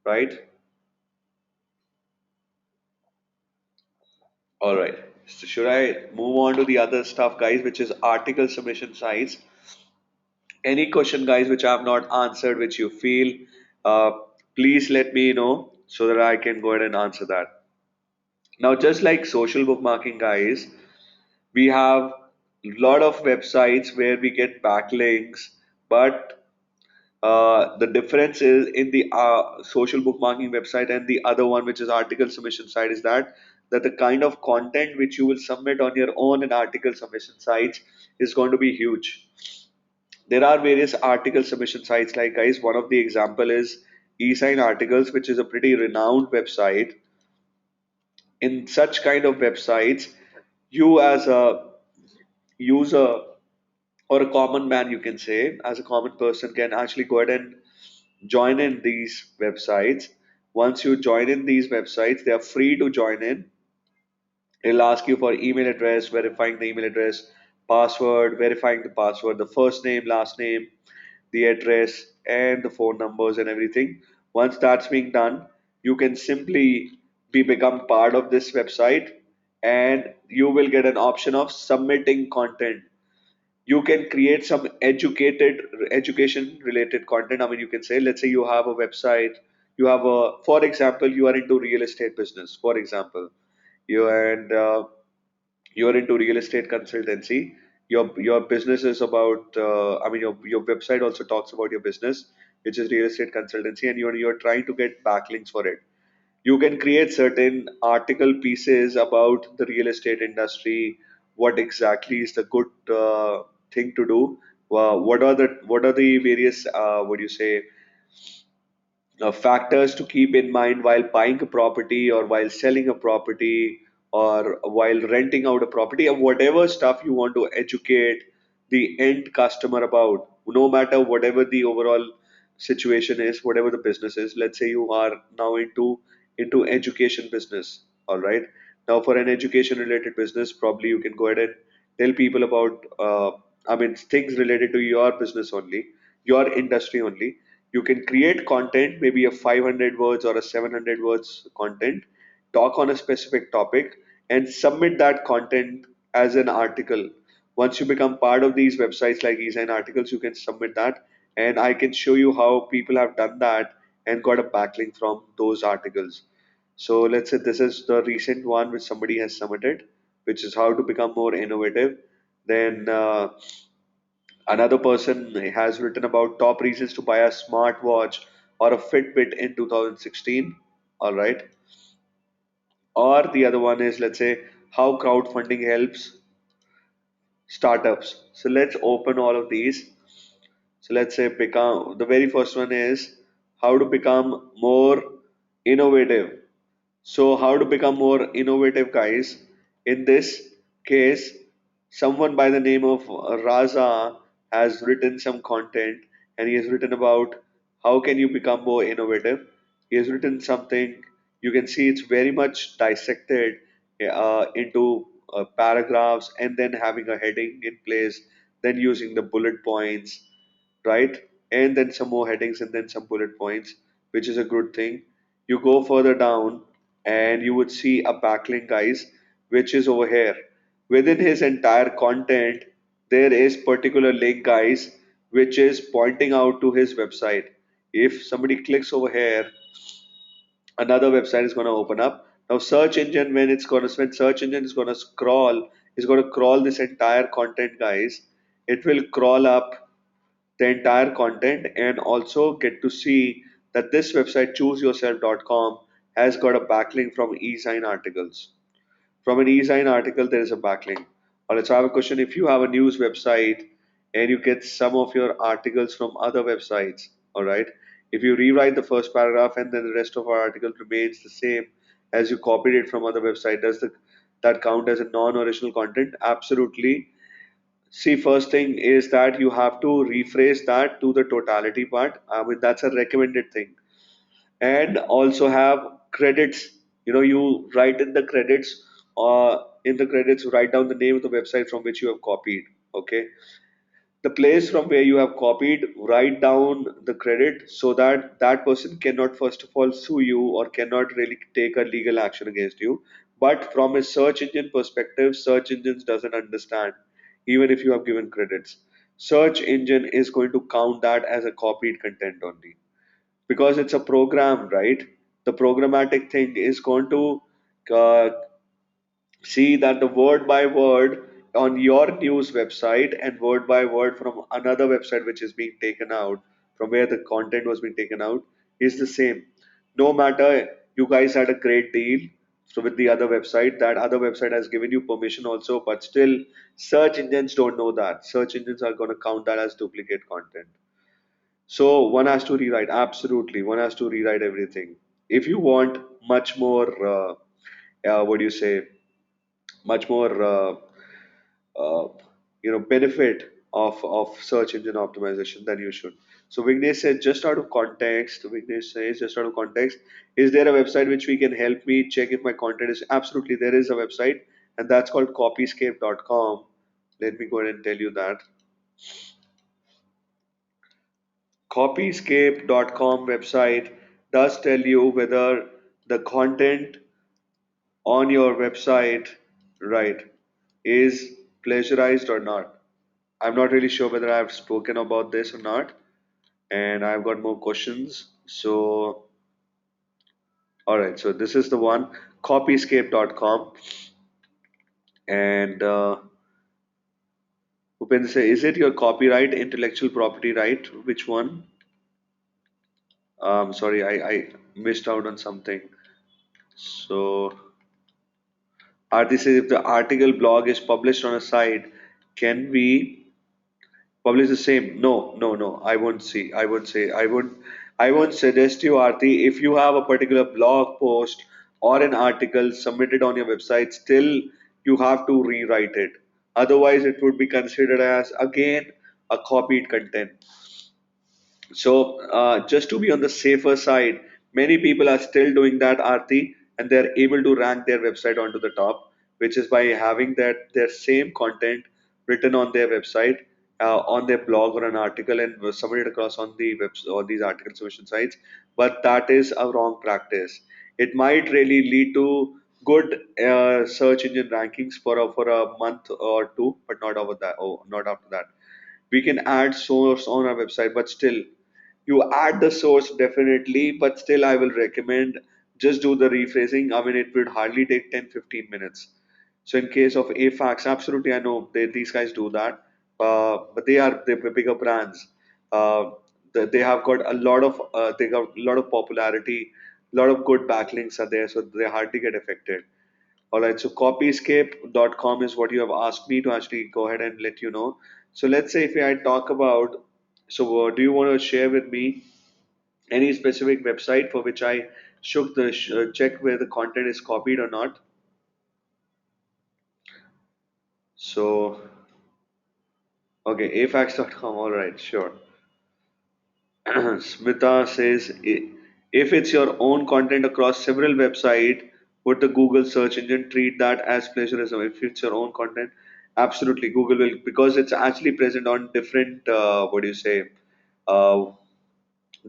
right? All right. So should I move on to the other stuff, guys, which is article submission sites? Any question, guys, which I have not answered, which you feel, uh, please let me know so that I can go ahead and answer that. Now, just like social bookmarking, guys, we have a lot of websites where we get backlinks, but the difference is in the social bookmarking website and the other one, which is article submission site, is that the kind of content which you will submit on your own and article submission sites is going to be huge. There are various article submission sites, like, guys, one of the example is eSign Articles, which is a pretty renowned website. In such kind of websites, you as a user or a common man, you can say, as a common person, can actually go ahead and join in these websites. Once you join in these websites, they are free to join in. It'll ask you for email address, verifying the email address, password, verifying the password, the first name, last name, the address, and the phone numbers and everything. Once that's being done, you can simply become part of this website, and you will get an option of submitting content. You can create some education related content. I mean, you can say, let's say you have a website, you have a, for example, you are into real estate business, for example, you are into real estate consultancy. Your business is about, I mean, your website also talks about your business, which is real estate consultancy, and you're trying to get backlinks for it. You can create certain article pieces about the real estate industry. What exactly is the good thing to do? What are the various, what do you say, factors to keep in mind while buying a property or while selling a property or while renting out a property, or whatever stuff you want to educate the end customer about, no matter whatever the overall situation is, whatever the business is. Let's say you are now into education business. All right. Now for an education related business, probably you can go ahead and tell people about, I mean, things related to your business only, your industry only. You can create content, maybe a 500 words or a 700 words content, talk on a specific topic, and submit that content as an article. Once you become part of these websites like eSign Articles, you can submit that, and I can show you how people have done that and got a backlink from those articles. So let's say this is the recent one which somebody has submitted, which is how to become more innovative. Then Another person has written about top reasons to buy a smartwatch or a Fitbit in 2016. All right. Or the other one is, let's say, how crowdfunding helps startups. So let's open all of these. So let's say become the very first one is how to become more innovative. So, how to become more innovative, guys? In this case, someone by the name of Raza has written some content, and he has written about how can you become more innovative. He has written something. You can see it's very much dissected into paragraphs, and then having a heading in place, then using the bullet points, right? And then some more headings and then some bullet points, which is a good thing. You go further down and you would see a backlink, guys, which is over here. Within his entire content, there is particular link, guys, which is pointing out to his website. If somebody clicks over here, another website is going to open up. Now, search engine, when search engine is going to crawl this entire content, guys. It will crawl up the entire content and also get to see that this website chooseyourself.com has got a backlink from eSign articles. From an eSign article, there is a backlink. Or let's have a question. If you have a news website and you get some of your articles from other websites, all right, if you rewrite the first paragraph and then the rest of our article remains the same as you copied it from other website, that count as a non-original content? Absolutely. See, first thing is that you have to rephrase that to the totality part. I mean, that's a recommended thing. And also have credits. You write in the credits, write down the name of the website from which you have copied. Okay. The place from where you have copied, write down the credit so that that person cannot first of all sue you or cannot really take a legal action against you. But from a search engine perspective, search engines doesn't understand even if you have given credits. Search engine is going to count that as a copied content only because it's a program, right? The programmatic thing is going to uh, see that the word by word on your news website and word by word from another website which is being taken out from where the content was being taken out is the same. No matter you guys had a great deal so with the other website, that other website has given you permission also, but still search engines don't know that. Search engines are going to count that as duplicate content. So one has to rewrite, absolutely, one has to rewrite everything. If you want much more, what do you say, much more uh, benefit of search engine optimization, then you should. So Vignesh said, just out of context, Vignesh says, just out of context, is there a website which we can help me check if my content is? Absolutely, there is a website, and that's called copyscape.com. Let me go ahead and tell you that. Copyscape.com website does tell you whether the content on your website, right, is plagiarized or not. I'm not really sure whether I've spoken about this or not, and I've got more questions. So, all right, so this is the one, copyscape.com. And Upendra say, is it your copyright, intellectual property right? Which one? Sorry, I missed out on something. So, Arti says, if the article blog is published on a site, can we publish the same? No, no, no. I won't see. I would say I won't suggest you, Arti, if you have a particular blog post or an article submitted on your website, still you have to rewrite it. Otherwise, it would be considered as again a copied content. So, just to be on the safer side, many people are still doing that, Aarti, and they're able to rank their website onto the top, which is by having their same content written on their website, on their blog or an article, and was submitted across on the web or these article submission sites. But that is a wrong practice. It might really lead to good search engine rankings for a month or two, but not over that. Oh, not after that. We can add source on our website, but still you add the source definitely, but still I will recommend just do the rephrasing. I mean, it would hardly take 10-15 minutes. So in case of AFAX, absolutely, I know these guys do that. but they're bigger brands. Uh, they have got a lot of they got a lot of popularity, a lot of good backlinks are there, so they hardly get affected. All right, so copyscape.com is what you have asked me to actually go ahead and let you know. So let's say if I talk about, so do you want to share with me any specific website for which I should check where the content is copied or not? So, okay, afax.com, all right, sure. Smita says, If it's your own content across several websites, would the Google search engine treat that as plagiarism? If it's your own content, absolutely, Google will, because it's actually present on different, what do you say, uh,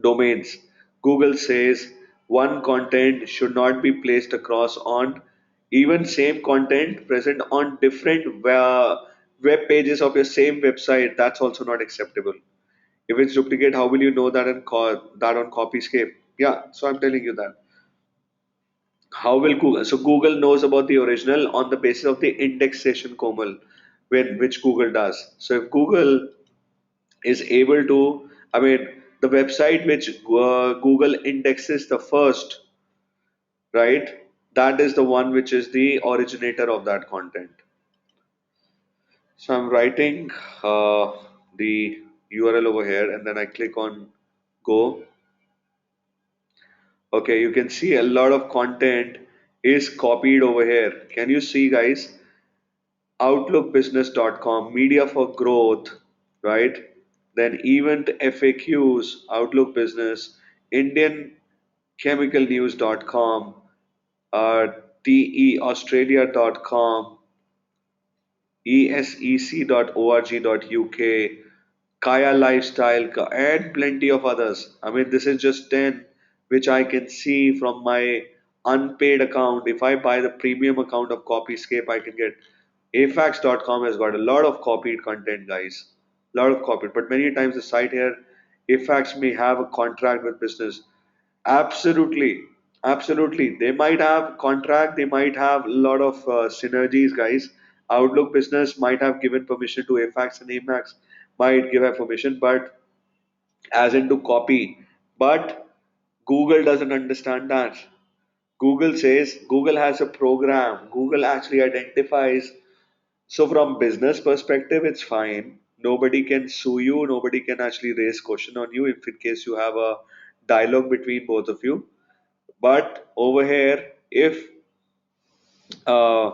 domains. Google says one content should not be placed across on even same content present on different web pages of your same website. That's also not acceptable. If it's duplicate, how will you know that that on Copyscape? Yeah, so I'm telling you that. How will Google? So Google knows about the original on the basis of the indexation, Komal, which Google does. So if Google is able to, I mean, the website which Google indexes the first, right? That is the one which is the originator of that content. So I'm writing the URL over here, and then I click on go. Okay, you can see a lot of content is copied over here. Can you see, guys? Outlookbusiness.com, media for growth, right? Then event FAQs, Outlook Business, Indian Chemical News.com, uh, teaustralia.com, esec.org.uk, Kaya Lifestyle, and plenty of others. I mean, this is just 10 which I can see from my unpaid account. If I buy the premium account of Copyscape, I can get afax.com has got a lot of copied content, guys. A lot of copied. But many times the site here, afax may have a contract with business. Absolutely, absolutely. They might have contract, they might have a lot of synergies, guys. Outlook Business might have given permission to AFAX and AMAX might give a permission, but as into copy. But Google doesn't understand that. Google says Google has a program. Google actually identifies. So from business perspective, it's fine. Nobody can sue you. Nobody can actually raise question on you if in case you have a dialogue between both of you. But over here, uh,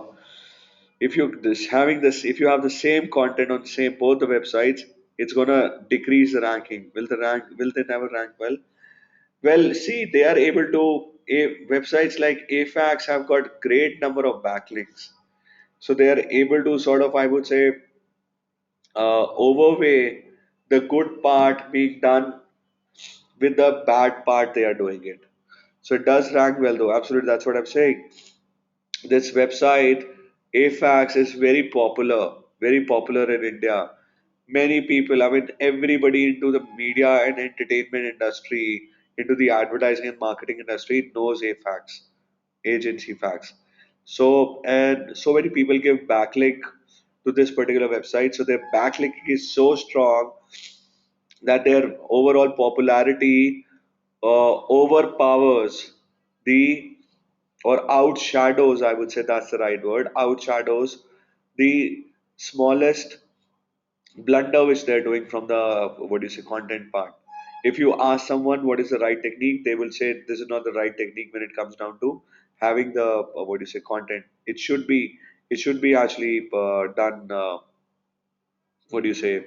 if you this having this if you have the same content on same both the websites, it's gonna decrease the ranking. Will they never rank well? Well, see, they are able to websites like AFAX have got great number of backlinks. So they are able to sort of, I would say, overweigh the good part being done with the bad part they are doing it. So it does rank well though. Absolutely, that's what I'm saying. This website, AFAX, is very popular in India. Many people, I mean, everybody into the media and entertainment industry, into the advertising and marketing industry knows AFAX, agency facts. So, and so many people give backlink to this particular website. So their backlink is so strong that their overall popularity overpowers the or outshadows, I would say that's the right word, outshadows the smallest blunder which they're doing from the what do you say content part. If you ask someone what is the right technique, they will say this is not the right technique when it comes down to having the what do you say content. It should be actually done what do you say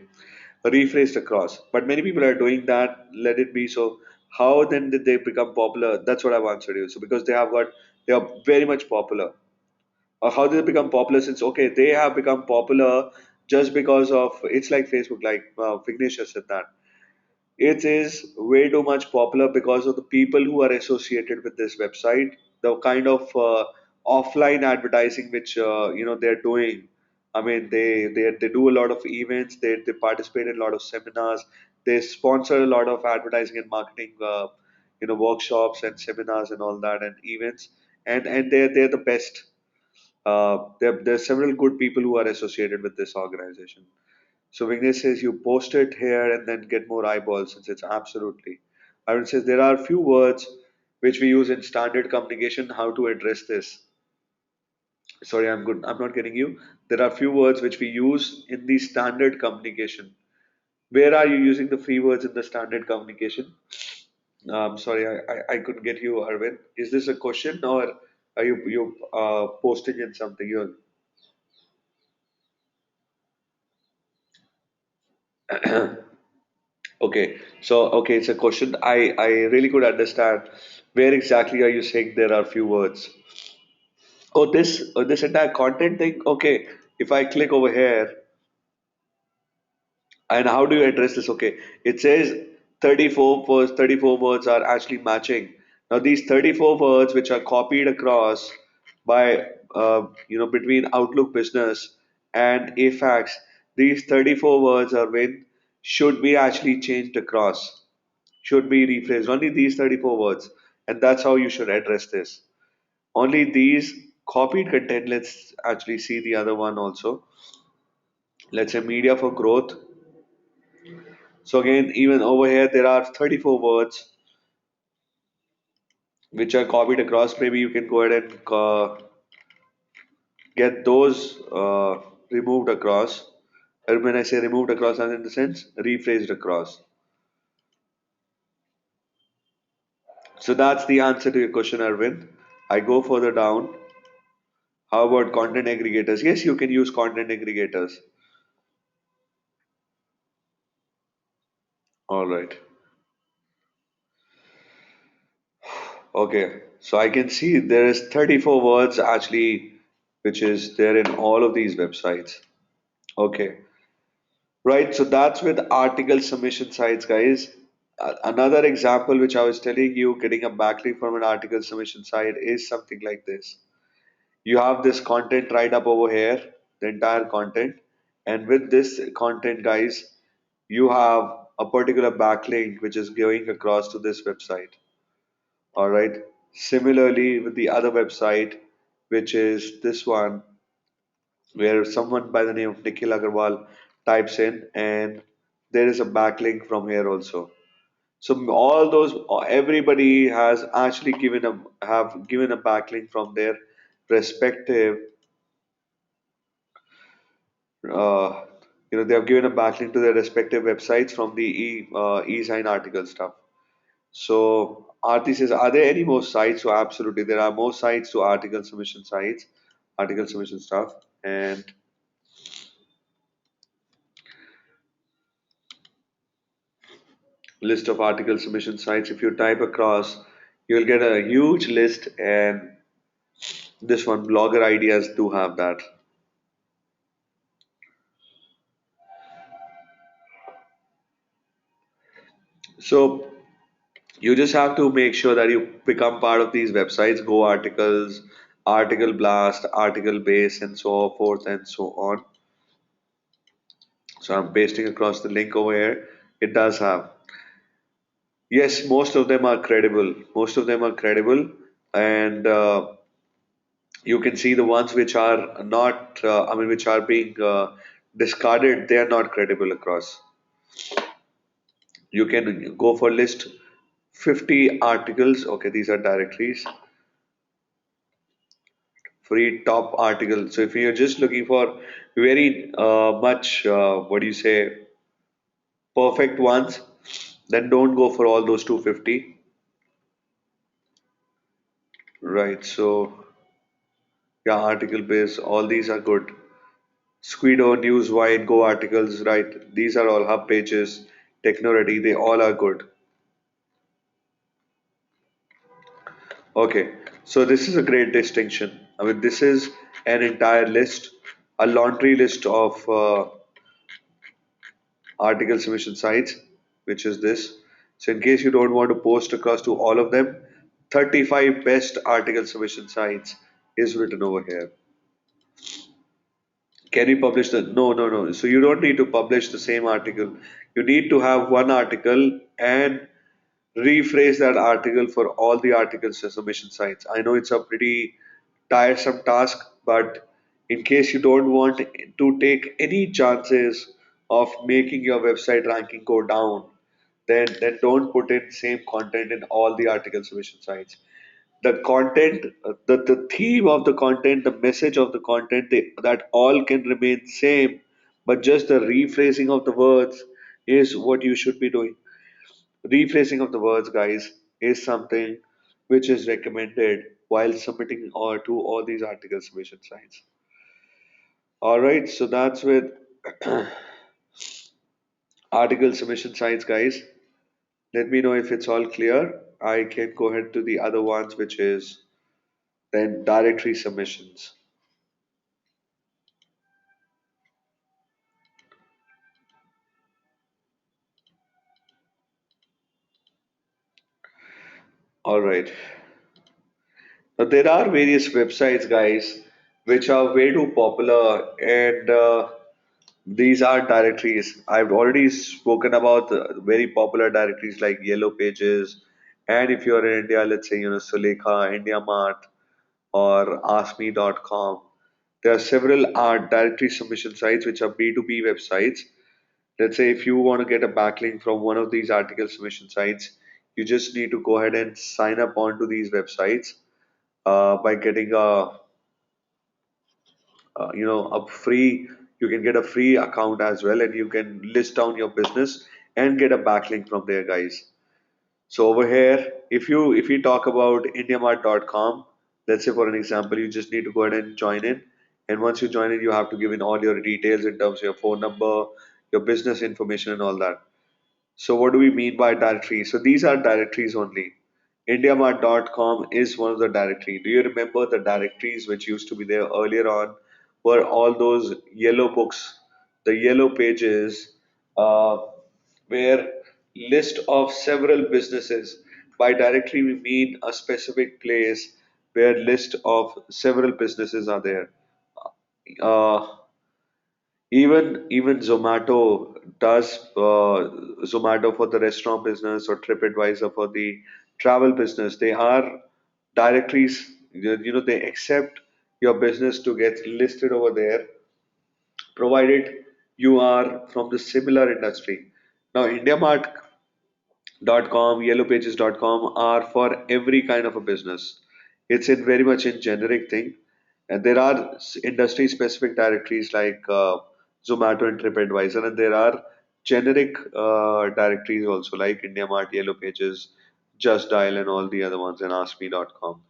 rephrased across, but many people are doing that. Let it be. So how then did they become popular? That's what I've answered you. So because they are very much popular. Or how did they become popular? Since okay, they have become popular just because of it's like Facebook, like Vignesh has said that it is way too much popular because of the people who are associated with this website, the kind of offline advertising which they're doing. I mean, they do a lot of events, they participate in a lot of seminars, they sponsor a lot of advertising and marketing, workshops and seminars and all that and events, and they're the best. There are several good people who are associated with this organization. So Vignesh says you post it here and then get more eyeballs since it's absolutely. Arun says there are few words which we use in standard communication. How to address this? Sorry, I'm good. I'm not getting you. There are few words which we use in the standard communication. Where are you using the free words in the standard communication? Sorry, I couldn't get you, Arvind. Is this a question or are you posting in something? You're okay. So okay, it's a question. I really could understand. Where exactly are you saying there are few words? This entire content thing. Okay, if I click over here, and how do you address this? Okay, it says 34 words are actually matching. Now these 34 words which are copied across by between Outlook Business and AFAX, these 34 words are when should be actually changed across, should be rephrased. Only these 34 words, and that's how you should address this. Only these copied content. Let's actually see the other one also. Let's say media for growth. So again, even over here, there are 34 words which are copied across. Maybe you can go ahead and get those removed across. And when I say removed across, as in the sense rephrased across. So that's the answer to your question, Arvind. I go further down. How about content aggregators? Yes, you can use content aggregators. All right. Okay. So I can see there is 34 words actually, which is there in all of these websites. Okay. Right, so that's with article submission sites, guys. Another example which I was telling you, getting a backlink from an article submission site is something like this. You have this content right up over here, the entire content, and with this content, guys, you have a particular backlink which is going across to this website. All right. Similarly, with the other website, which is this one, where someone by the name of Nikhil Agarwal types in, and there is a backlink from here also. So all those, everybody has actually given a backlink from their respective, uh, they have given a backlink to their respective websites from the e-sign article stuff. So Aarti says, are there any more sites? So absolutely, there are more sites to article submission stuff, and list of article submission sites. If you type across, you'll get a huge list, and this one, Blogger Ideas, do have that. So you just have to make sure that you become part of these websites, Go Articles, Article Blast, Article Base, and so forth and so on. So I'm pasting across the link over here. It does have. Yes, most of them are credible. Most of them are credible, and you can see the ones which are not, which are being discarded. They are not credible across. You can go for list 50 articles. Okay, these are directories. Free top article. So if you're just looking for very much, what do you say, perfect ones, then don't go for all those 250. Right. So yeah, article base. All these are good. Squido, Newswine, Go articles. Right. These are all hub pages. Technoready. They all are good. Okay. So this is a great distinction. I mean, this is an entire list, a laundry list of article submission sites, which is this. So in case you don't want to post across to all of them, 35 best article submission sites is written over here. Can you publish the? No, no, no. So you don't need to publish the same article. You need to have one article and rephrase that article for all the articles submission sites. I know it's a pretty tiresome task, but in case you don't want to take any chances of making your website ranking go down, then don't put in same content in all the article submission sites. The content, the theme of the content, the message of the content, that all can remain same, but just the rephrasing of the words is what you should be doing. Rephrasing of the words, guys, is something which is recommended while submitting or to all these article submission sites. All right, so that's with article submission sites, guys. Let me know if it's all clear. I can go ahead to the other ones, which is then directory submissions. All right. Now, there are various websites, guys, which are way too popular, and these are directories. I've already spoken about the very popular directories like Yellow Pages, and if you're in India, let's say, Sulekha, IndiaMart, or AskMe.com. There are several directory submission sites which are B2B websites. Let's say if you want to get a backlink from one of these article submission sites, you just need to go ahead and sign up onto these websites by getting a free. You can get a free account as well, and you can list down your business and get a backlink from there, guys. So over here, if you talk about indiamart.com, let's say for an example, you just need to go ahead and join in. And once you join in, you have to give in all your details in terms of your phone number, your business information, and all that. So what do we mean by directories? So these are directories only. IndiaMart.com is one of the directory. Do you remember the directories which used to be there earlier on were all those yellow books, the yellow pages, uh, where list of several businesses. By directory we mean a specific place where list of several businesses are there. Uh, even Zomato does Zomato for the restaurant business or TripAdvisor for the travel business. They are directories. They accept your business to get listed over there, provided you are from the similar industry. Now, IndiaMart.com, YellowPages.com are for every kind of a business. It's in very much in generic thing, and there are industry specific directories like Zomato and TripAdvisor, and there are generic directories also like IndiaMart, Yellow Pages, Just Dial, and all the other ones, and AskMe.com.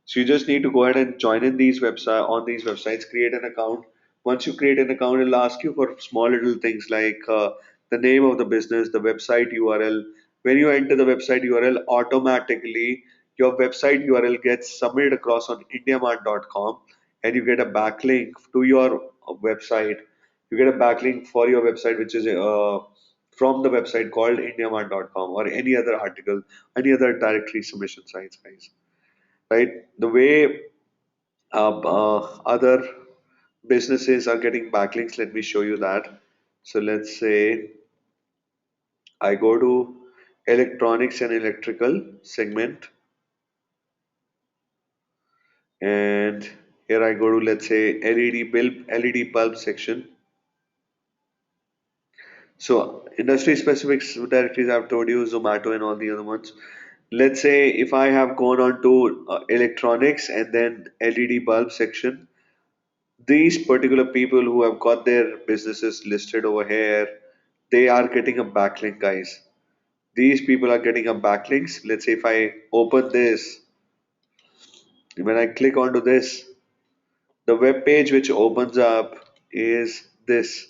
So you just need to go ahead and join in these website on these websites, create an account. Once you create an account, it'll ask you for small little things like the name of the business, the website URL. When you enter the website URL, automatically your website URL gets submitted across on indiamart.com, and you get a backlink to your website. You get a backlink for your website, which is from the website called indiamart.com or any other article, any other directory submission sites, guys. Right? The way other businesses are getting backlinks, let me show you that. So let's say I go to electronics and electrical segment, and here I go to, let's say, LED bulb section. So industry specific directories I've told you, Zomato and all the other ones. Let's say if I have gone on to electronics and then LED bulb section, these particular people who have got their businesses listed over here, they are getting a backlink, guys. These people are getting a backlinks. Let's say if I open this, when I click onto this, the web page which opens up is this.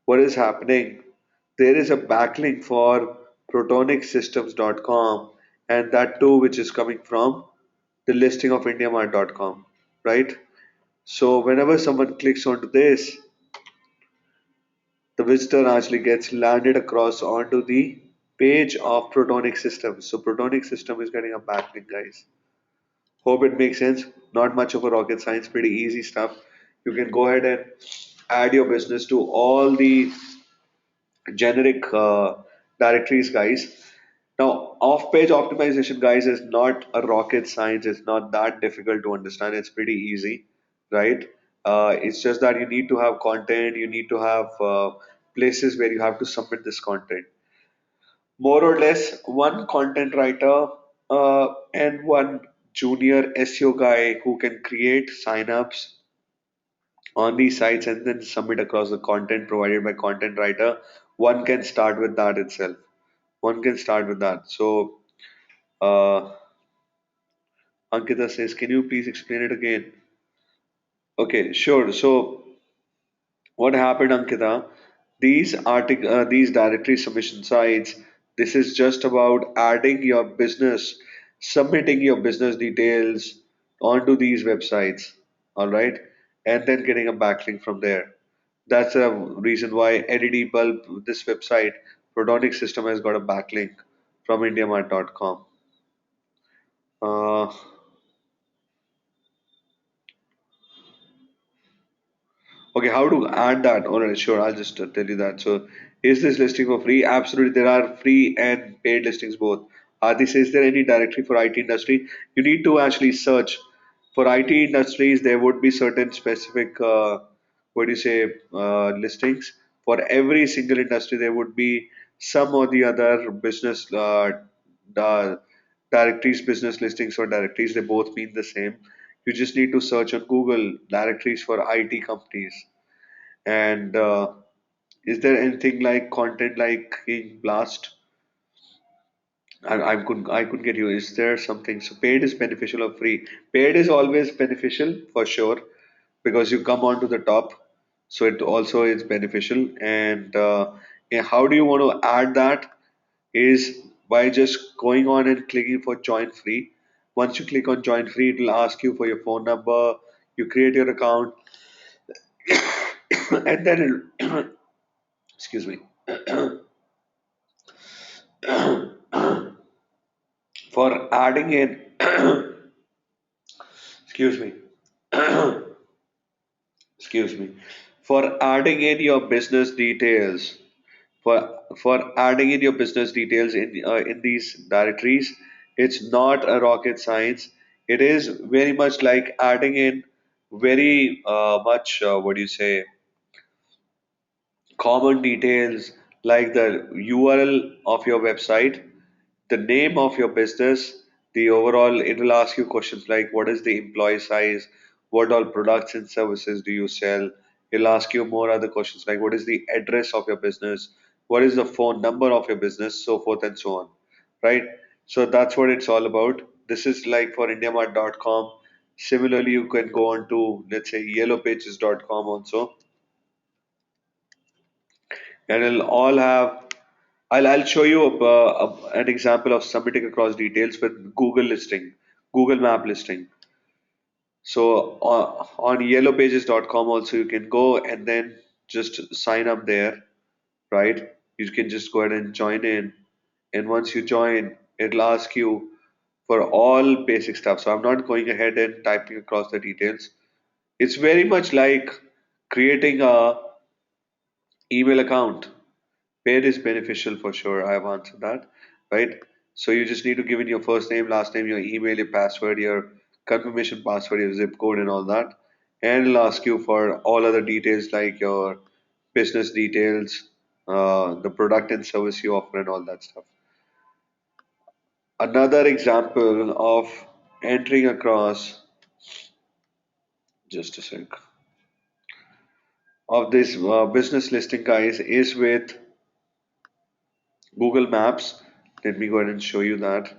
What is happening? There is a backlink for protonicsystems.com, and that too which is coming from the listing of indiamart.com, right? So whenever someone clicks onto this, the visitor actually gets landed across onto the page of Protonic Systems. So Protonic System is getting a backlink, guys. Hope it makes sense. Not much of a rocket science, pretty easy stuff. You can go ahead and add your business to all the generic directories, guys. Now, off-page optimization, guys, is not a rocket science. It's not that difficult to understand. It's pretty easy, right? It's just that you need to have content. You need to have places where you have to submit this content. More or less, one content writer and one junior SEO guy who can create signups on these sites and then submit across the content provided by content writer. One can start with that itself. One can start with that. So, Ankita says, can you please explain it again? Okay, sure. So, what happened, Ankita? These directory submission sites, this is just about adding your business, submitting your business details onto these websites, all right, and then getting a backlink from there. That's a reason why LED Bulb, this website, Protonic System has got a backlink from IndiaMart.com. Uh, Okay, how to add that? All right, sure. I'll just tell you that. So, is this listing for free? Absolutely, there are free and paid listings both. This is there any directory for IT industry? You need to actually search for IT industries. There would be certain specific, what do you say, listings for every single industry. There would be some or the other business directories, business listings or directories. They both mean the same. You just need to search on Google directories for IT companies. And is there anything like content like in Blast? I couldn't get you. Is there something? So paid is beneficial or free? Paid is always beneficial for sure because you come onto the top, so it also is beneficial. And yeah, how do you want to add that? Is by just going on and clicking for join free. Once you click on join free, it will ask you for your phone number. You create your account, and then it'll, excuse me. For adding in, excuse me, excuse me, for adding in your business details, for adding in your business details in these directories, it's not a rocket science. It is very much like adding in very much what do you say, common details like the URL of your website, the name of your business, the overall, it will ask you questions like what is the employee size, what all products and services do you sell. It'll ask you more other questions like what is the address of your business, what is the phone number of your business, so forth and so on. Right? So that's what it's all about. This is like for IndiaMart.com. Similarly, you can go on to let's say yellowpages.com also, and it'll all have I'll show you an example of submitting across details with Google listing, Google Map listing. So on yellowpages.com also you can go and then just sign up there, right? You can just go ahead and join in. And once you join, it'll ask you for all basic stuff. So I'm not going ahead and typing across the details. It's very much like creating a email account. Paid is beneficial for sure. I have answered that, right? So you just need to give in your first name, last name, your email, your password, your confirmation password, your zip code, and all that. And it'll ask you for all other details like your business details, the product and service you offer, and all that stuff. Another example of entering across, just a sec, of this business listing, guys, is with Google Maps. Let me go ahead and show you that.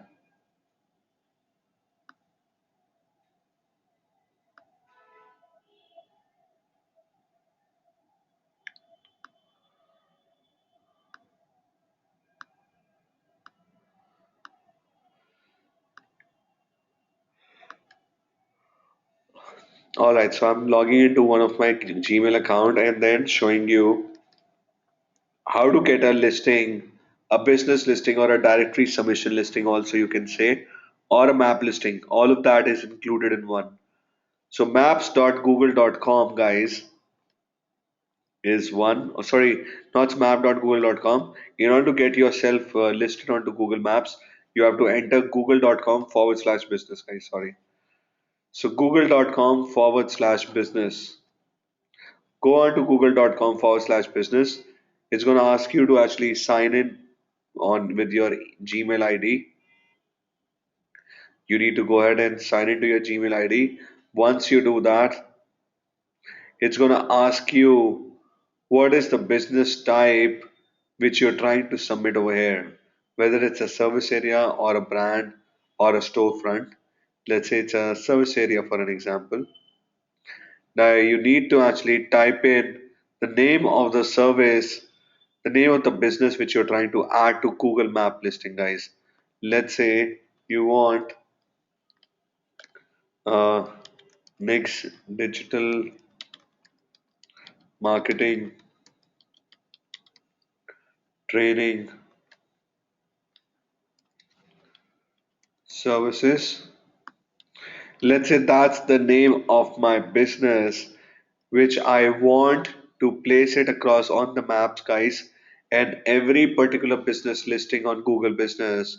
All right, so I'm logging into one of my Gmail account and then showing you how to get a listing, a business listing or a directory submission listing also you can say, or a map listing. All of that is included in one. So maps.google.com guys is one. Oh, sorry, not map.google.com. In order to get yourself listed onto Google Maps, you have to enter google.com/business guys. Sorry. So google.com/business. Go on to google.com/business It's going to ask you to actually sign in on with your Gmail ID. You need to go ahead and sign into your Gmail ID. Once you do that, it's going to ask you what is the business type which you're trying to submit over here, whether it's a service area or a brand or a storefront. Let's say it's a service area for an example. Now you need to actually type in the name of the service, the name of the business which you're trying to add to Google Map listing, guys. Let's say you want uh, Nick's digital marketing training services. Let's say that's the name of my business, which I want to place it across on the maps, guys. And every particular business listing on Google Business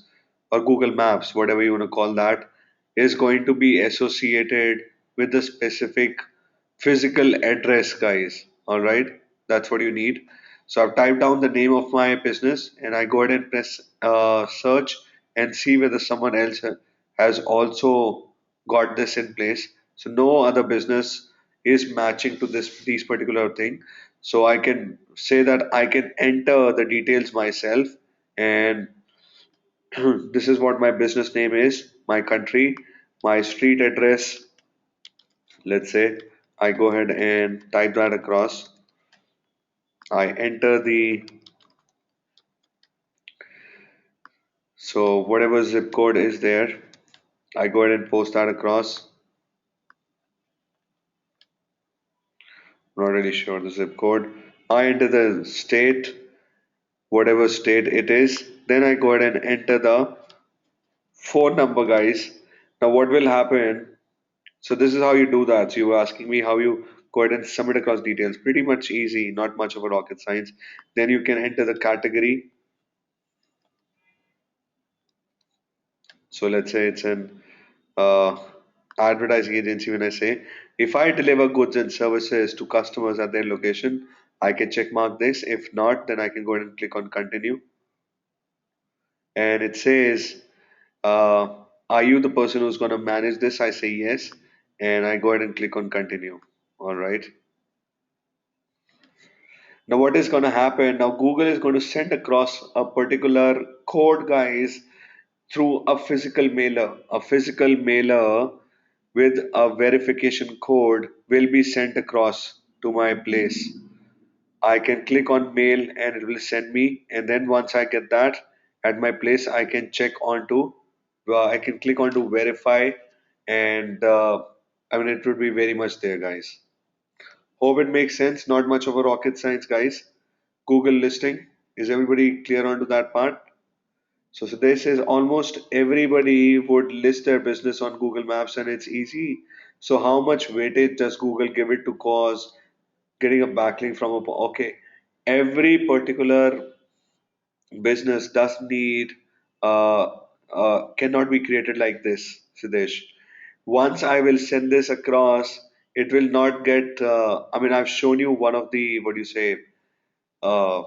or Google Maps, whatever you want to call that, is going to be associated with the specific physical address, guys. All right, that's what you need. So I've typed down the name of my business and I go ahead and press search and see whether someone else has also got this in place. So no other business is matching to these particular thing. So I can say that I can enter the details myself, and this is what my business name is, my country, my street address. Let's say I go ahead and type that across. I enter the, so whatever zip code is there, I go ahead and post that across. Not really sure the zip code. I enter the state, whatever state it is. Then I go ahead and enter the phone number, guys. Now what will happen? So this is how you do that. So you were asking me how you go ahead and submit across details. Pretty much easy, not much of a rocket science. Then you can enter the category. So let's say it's an uh, advertising agency. When I say if I deliver goods and services to customers at their location, I can check mark this. If not, then I can go ahead and click on continue. And it says, uh, are you the person who's going to manage this? I say yes. And I go ahead and click on continue. All right. Now, what is going to happen? Now, Google is going to send across a particular code, guys, through a physical mailer. A physical mailer with a verification code will be sent across to my place. I can click on mail and it will send me. And then once I get that at my place, I can check onto, I can click on to verify, and I mean, it would be very much there, guys. Hope it makes sense. Not much of a rocket science, guys. Google listing. Is everybody clear onto that part? So this is almost everybody would list their business on Google Maps and it's easy. So how much weightage does Google give it to cause getting a backlink from a, okay, every particular business does need cannot be created like this, Sidesh. Once I will send this across, it will not get I mean, I've shown you one of the, what do you say, uh,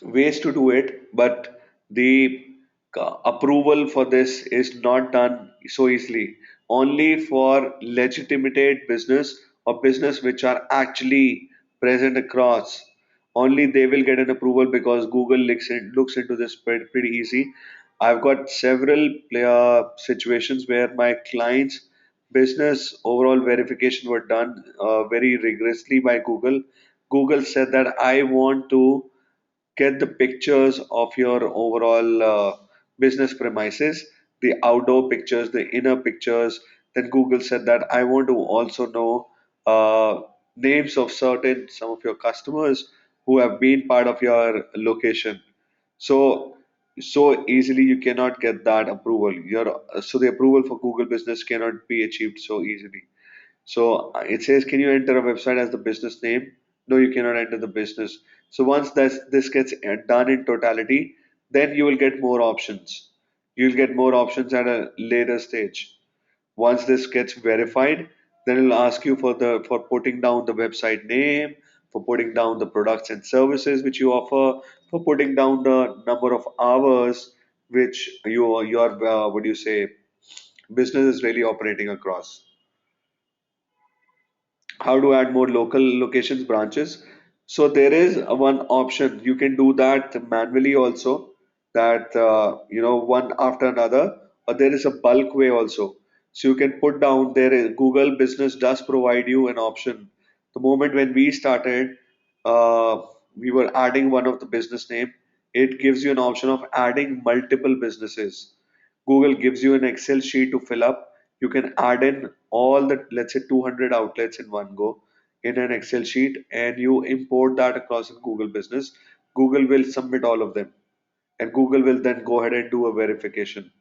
ways to do it, but the approval for this is not done so easily. Only for legitimate business or business which are actually present across, only they will get an approval because Google looks into this pretty easy. I've got several situations where my clients' business overall verification were done very rigorously by Google. Google said that I want to get the pictures of your overall business premises, the outdoor pictures, the inner pictures. Then Google said that I want to also know names of certain some of your customers who have been part of your location. So so easily you cannot get that approval. So the approval for Google Business cannot be achieved so easily. So it says, can you enter a website as the business name? No, you cannot enter the business. So once this gets done in totality, then you will get more options. You'll get more options at a later stage. Once this gets verified, then it'll ask you for putting down the website name, for putting down the products and services which you offer, for putting down the number of hours which your what do you say business is really operating across. How to add more local locations branches? So there is one option you can do that manually also, that one after another, or there is a bulk way also. So you can put down there is, Google Business does provide you an option. The moment when we started, uh, we were adding one of the business name. It gives you an option of adding multiple businesses. Google gives you an Excel sheet to fill up. You can add in all the, let's say, 200 outlets in one go in an Excel sheet, and you import that across in Google Business. Google will submit all of them, and Google will then go ahead and do a verification.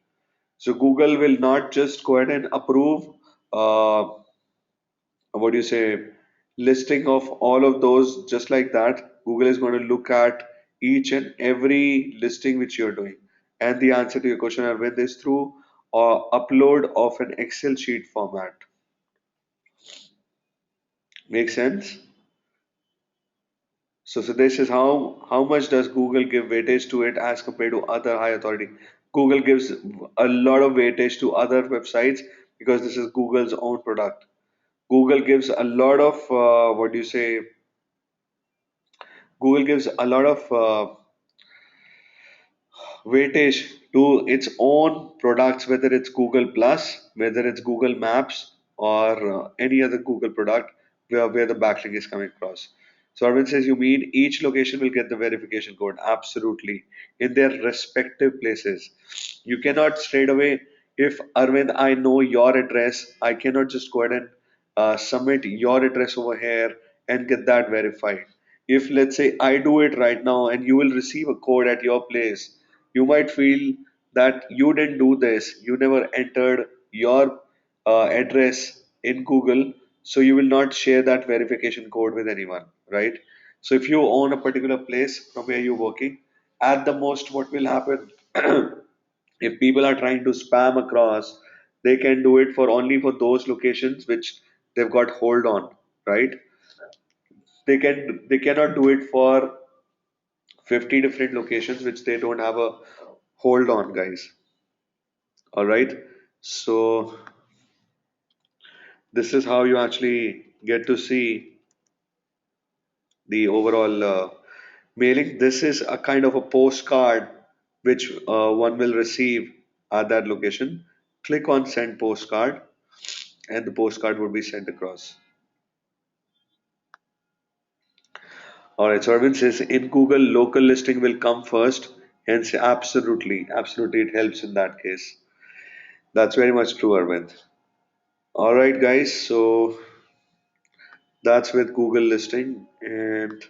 So Google will not just go ahead and approve, uh, what do you say, listing of all of those just like that. Google is going to look at each and every listing which you're doing. And the answer to your question, Arvind, is through upload of an Excel sheet format. Make sense? So this is how much does Google give weightage to it as compared to other high authority. Google gives a lot of weightage to other websites because this is Google's own product. Google gives a lot of what do you say? Google gives a lot of weightage to its own products, whether it's Google Plus, whether it's Google Maps, or any other Google product where the backlink is coming across. So Arvind says, you mean each location will get the verification code? Absolutely. In their respective places. You cannot straight away, if Arvind, I know your address, I cannot just go ahead and submit your address over here and get that verified. If let's say I do it right now and you will receive a code at your place, you might feel that you didn't do this, you never entered your address in Google, so you will not share that verification code with anyone, right? So if you own a particular place from where you're working, at the most, what will happen if people are trying to spam across, they can do it for only for those locations which they've got hold on, right? They cannot do it for 50 different locations which they don't have a hold on, guys. All right. So this is how you actually get to see the overall mailing. This is a kind of a postcard which one will receive at that location. Click on send postcard, and the postcard would be sent across. All right. So Arvind says in Google, local listing will come first. Hence, absolutely, absolutely, it helps in that case. That's very much true, Arvind. All right, guys. So that's with Google listing, and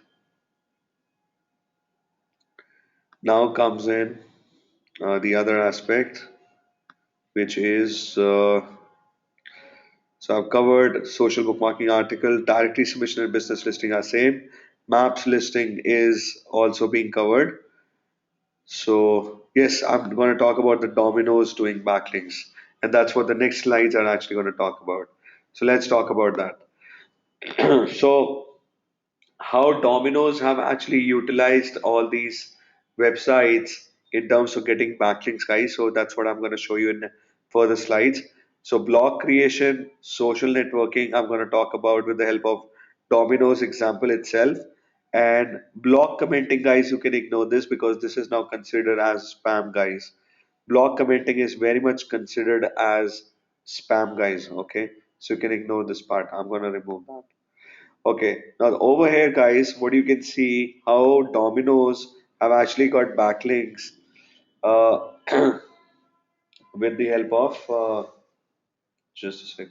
now comes in the other aspect, which is so I've covered social bookmarking article, directory submission and business listing are same. Maps listing is also being covered. So yes, I'm going to talk about the dominoes doing backlinks, and that's what the next slides are actually going to talk about. So let's talk about that. So how Domino's have actually utilized all these websites in terms of getting backlinks, guys. So that's what I'm going to show you in further slides. So blog creation, social networking, I'm going to talk about with the help of Domino's example itself. And blog commenting, guys, you can ignore this because this is now considered as spam, guys. Blog commenting is very much considered as spam, guys. Okay, so you can ignore this part. I'm going to remove that. Okay, now over here, guys, what you can see how Domino's have actually got backlinks uh, with the help of just a sec.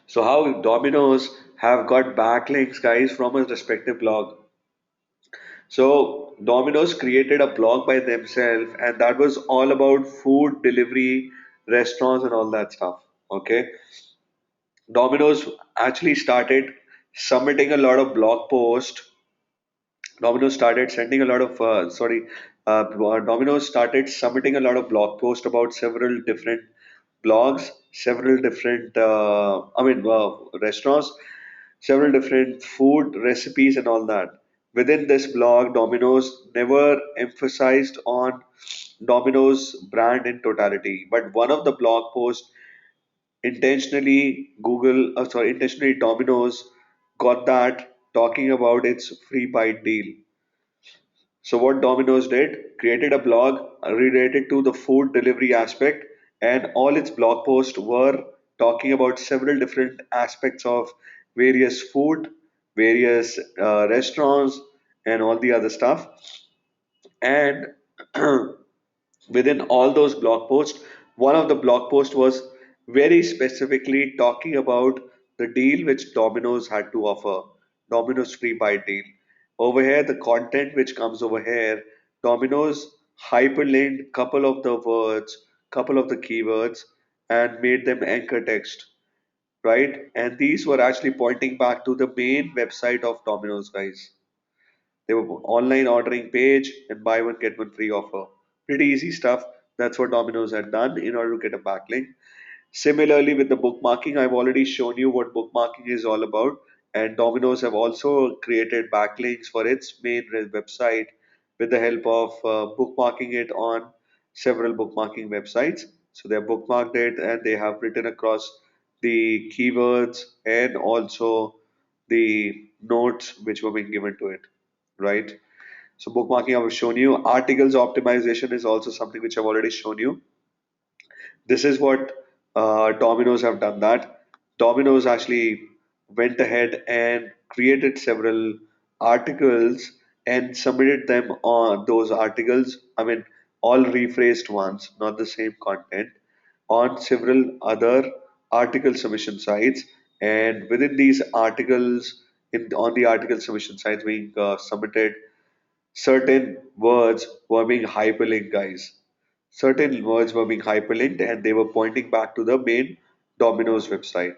So how Domino's have got backlinks, guys, from a respective blog. So Domino's created a blog by themselves, and that was all about food delivery, restaurants, and all that stuff. Okay, Domino's actually started submitting a lot of blog posts. Domino's started sending a lot of Domino's started submitting a lot of blog posts about several different blogs, several different, restaurants, several different food recipes and all that. Within this blog, Domino's never emphasized on Domino's brand in totality, but one of the blog posts intentionally Domino's got that talking about its free bite deal. So what Domino's did, created a blog related to the food delivery aspect, and all its blog posts were talking about several different aspects of various food, various restaurants, and all the other stuff. And within all those blog posts, one of the blog posts was very specifically talking about the deal which Domino's had to offer, Domino's free bite deal. Over here, the content which comes over here, Domino's hyperlinked couple of the words, couple of the keywords, and made them anchor text, right? And these were actually pointing back to the main website of Domino's, guys. They were online ordering page and buy one get one free offer. Pretty easy stuff. That's what Domino's had done in order to get a backlink. Similarly, with the bookmarking, I've already shown you what bookmarking is all about, and Domino's have also created backlinks for its main website with the help of bookmarking it on several bookmarking websites. So they have bookmarked it and they have written across the keywords and also the notes which were being given to it, right? So bookmarking I've shown you. Articles optimization is also something which I've already shown you. This is what Domino's have done that. Domino's actually went ahead and created several articles and submitted them on those articles. I mean, all rephrased ones, not the same content, on several other article submission sites. And within these articles, on the article submission sites being submitted, certain words were being hyperlinked, guys. Certain words were being hyperlinked and they were pointing back to the main Domino's website.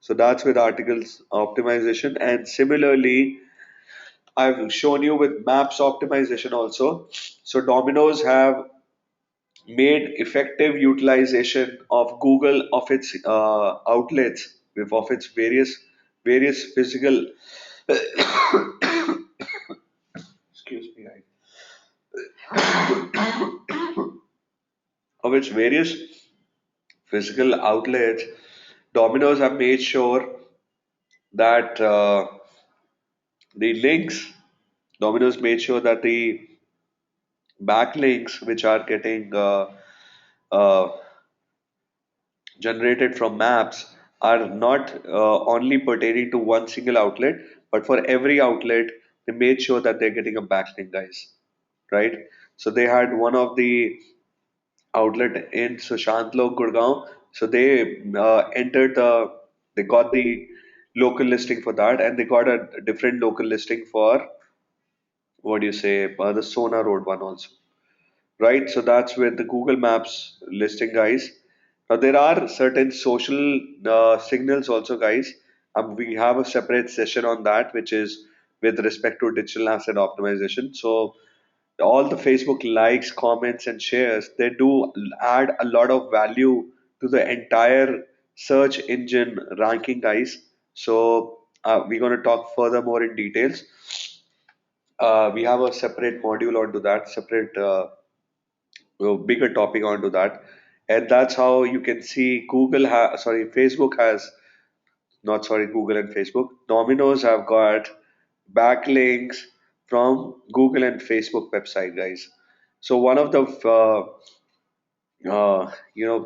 So that's with articles optimization. And similarly, I've shown you with maps optimization also. So Domino's have made effective utilization of Google of its outlets, of its various physical excuse me, of its various physical outlets. Domino's have made sure that the links, Domino's made sure that the backlinks which are getting uh, generated from maps are not only pertaining to one single outlet, but for every outlet, they made sure that they're getting a backlink, guys. Right? So they had one of the outlet in Sushantlo, Gurgaon. So they got the local listing for that, and they got a different local listing for what do you say, the Sona Road one also, right? So that's with the Google Maps listing, guys. Now there are certain social signals also, guys. We have a separate session on that, which is with respect to digital asset optimization. So all the Facebook likes, comments, and shares, they do add a lot of value to the entire search engine ranking, guys. So we're going to talk further more in details. We have a separate module onto that, separate bigger topic onto that, and that's how you can see Facebook has not sorry Google and Facebook. Domino's have got backlinks from Google and Facebook website, guys. So one of the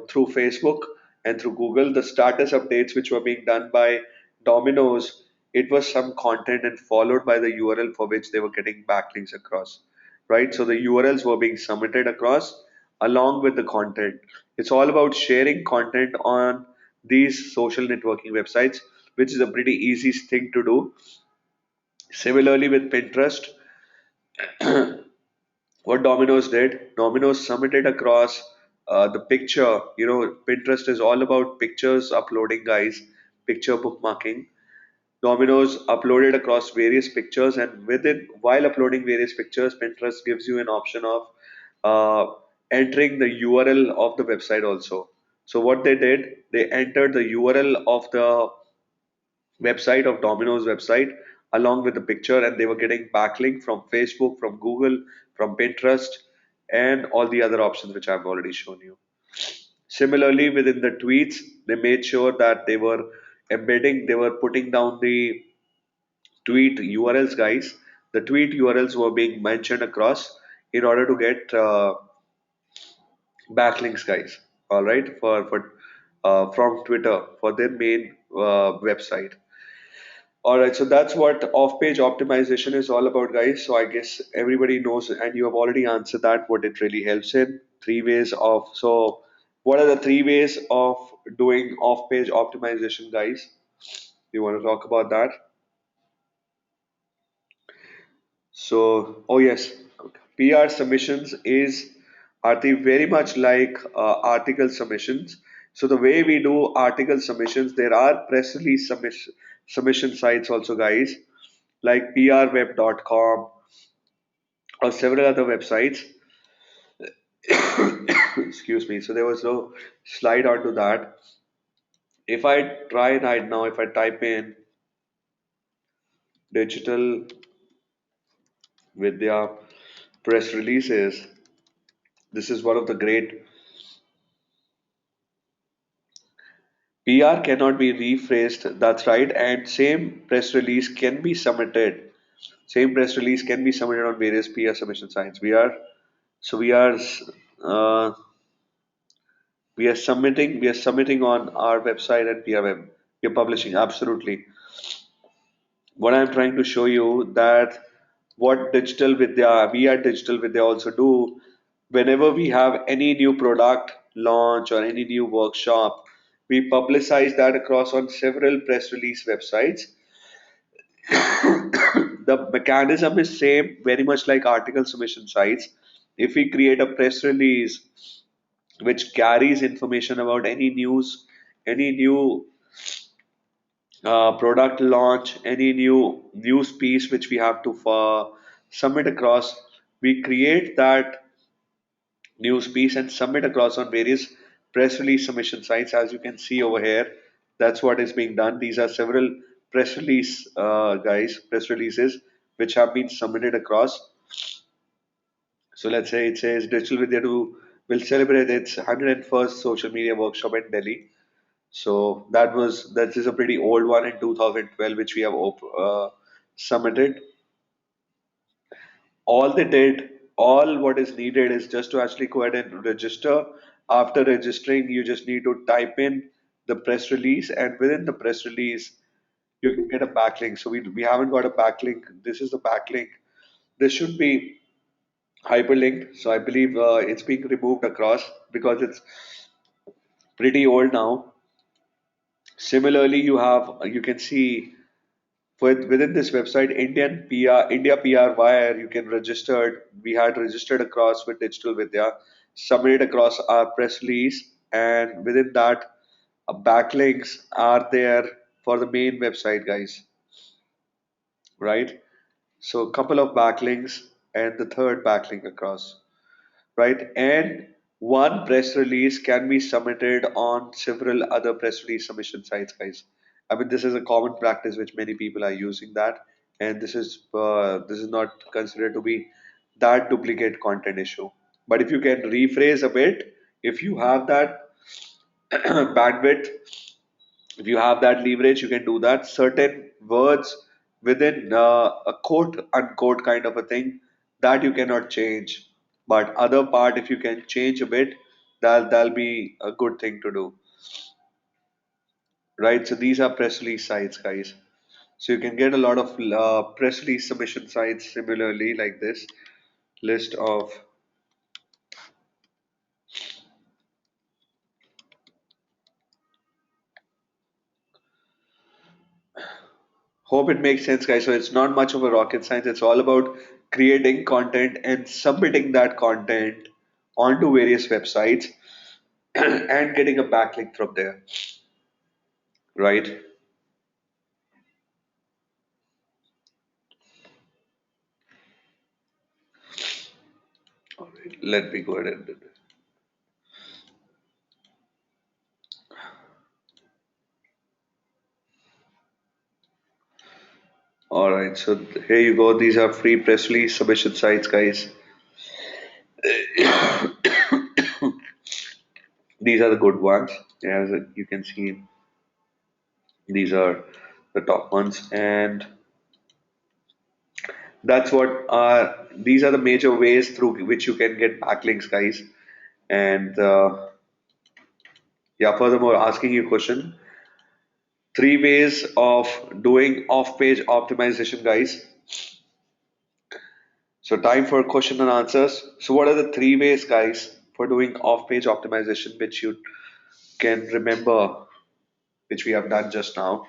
through Facebook and through Google, the status updates which were being done by Domino's, it was some content and followed by the URL for which they were getting backlinks across, right? So the URLs were being submitted across along with the content. It's all about sharing content on these social networking websites, which is a pretty easy thing to do. Similarly with Pinterest, what Domino's did, Domino's submitted across the picture. Pinterest is all about pictures uploading, guys, picture bookmarking. Domino's uploaded across various pictures, and while uploading various pictures, Pinterest gives you an option of entering the URL of the website also. So what they did, they entered the URL of the website of Domino's website along with the picture, and they were getting backlink from Facebook, from Google, from Pinterest, and all the other options which I've already shown you. Similarly, within the tweets, they made sure that they were putting down the tweet URLs, guys. The tweet URLs were being mentioned across in order to get backlinks, guys. All right, for from Twitter for their main website. All right, so that's what off-page optimization is all about, guys. So I guess everybody knows, and you have already answered that, what it really helps in. Three ways of, so what are the three ways of doing off-page optimization, guys? You want to talk about that? So, oh yes, PR submissions is are they very much like article submissions. So the way we do article submissions, there are press release submission sites also, guys, like prweb.com or several other websites. Excuse me. So there was no slide onto that. If I try right now, if I type in digital Vidya press releases, this is one of the great. PR cannot be rephrased. That's right. And same press release can be submitted. Same press release can be submitted on various PR submission sites. Uh, we are submitting on our website and PR web. We are publishing absolutely. What I'm trying to show you that what digital vidya we at digital vidya also do whenever we have any new product launch or any new workshop, we publicize that across on several press release websites. The mechanism is same, very much like article submission sites. If we create a press release which carries information about any new product launch, any new news piece which we have to submit across, we create that news piece and submit across on various press release submission sites. As you can see over here, that's what is being done. These are several press releases which have been submitted across. So let's say it says Digital Vidya 2 will celebrate its 101st social media workshop in Delhi. So that is a pretty old one in 2012, which we have submitted. All they did, all what is needed is just to actually go ahead and register. After registering, you just need to type in the press release, and within the press release, you can get a backlink. So we haven't got a backlink. This is the backlink. This should be hyperlinked. So I believe it's being removed across because it's pretty old now. Similarly, you can see within this website, India PR Wire, you can register. We had registered across with Digital Vidya, submitted across our press release, and within that, backlinks are there for the main website, guys. Right? So, a couple of backlinks and the third backlink across. Right? And one press release can be submitted on several other press release submission sites, guys. I mean, this is a common practice which many people are using that, and this is not considered to be that duplicate content issue. But if you can rephrase a bit, if you have that bandwidth, if you have that leverage, you can do that. Certain words within a quote unquote kind of a thing that you cannot change, but other part if you can change a bit, that'll be a good thing to do, right? So these are press release sites, guys. So you can get a lot of press release submission sites similarly like this list of. Hope it makes sense, guys. So it's not much of a rocket science. It's all about creating content and submitting that content onto various websites and getting a backlink from there, right? All right, let me go ahead and do this. All right, so here you go. These are free press release submission sites, guys. These are the good ones. As you can see, these are the top ones, and that's what are these are the major ways through which you can get backlinks, guys. And yeah, furthermore, asking you a question: three ways of doing off-page optimization, guys. So time for question and answers. So what are the three ways, guys, for doing off-page optimization, which you can remember, which we have done just now?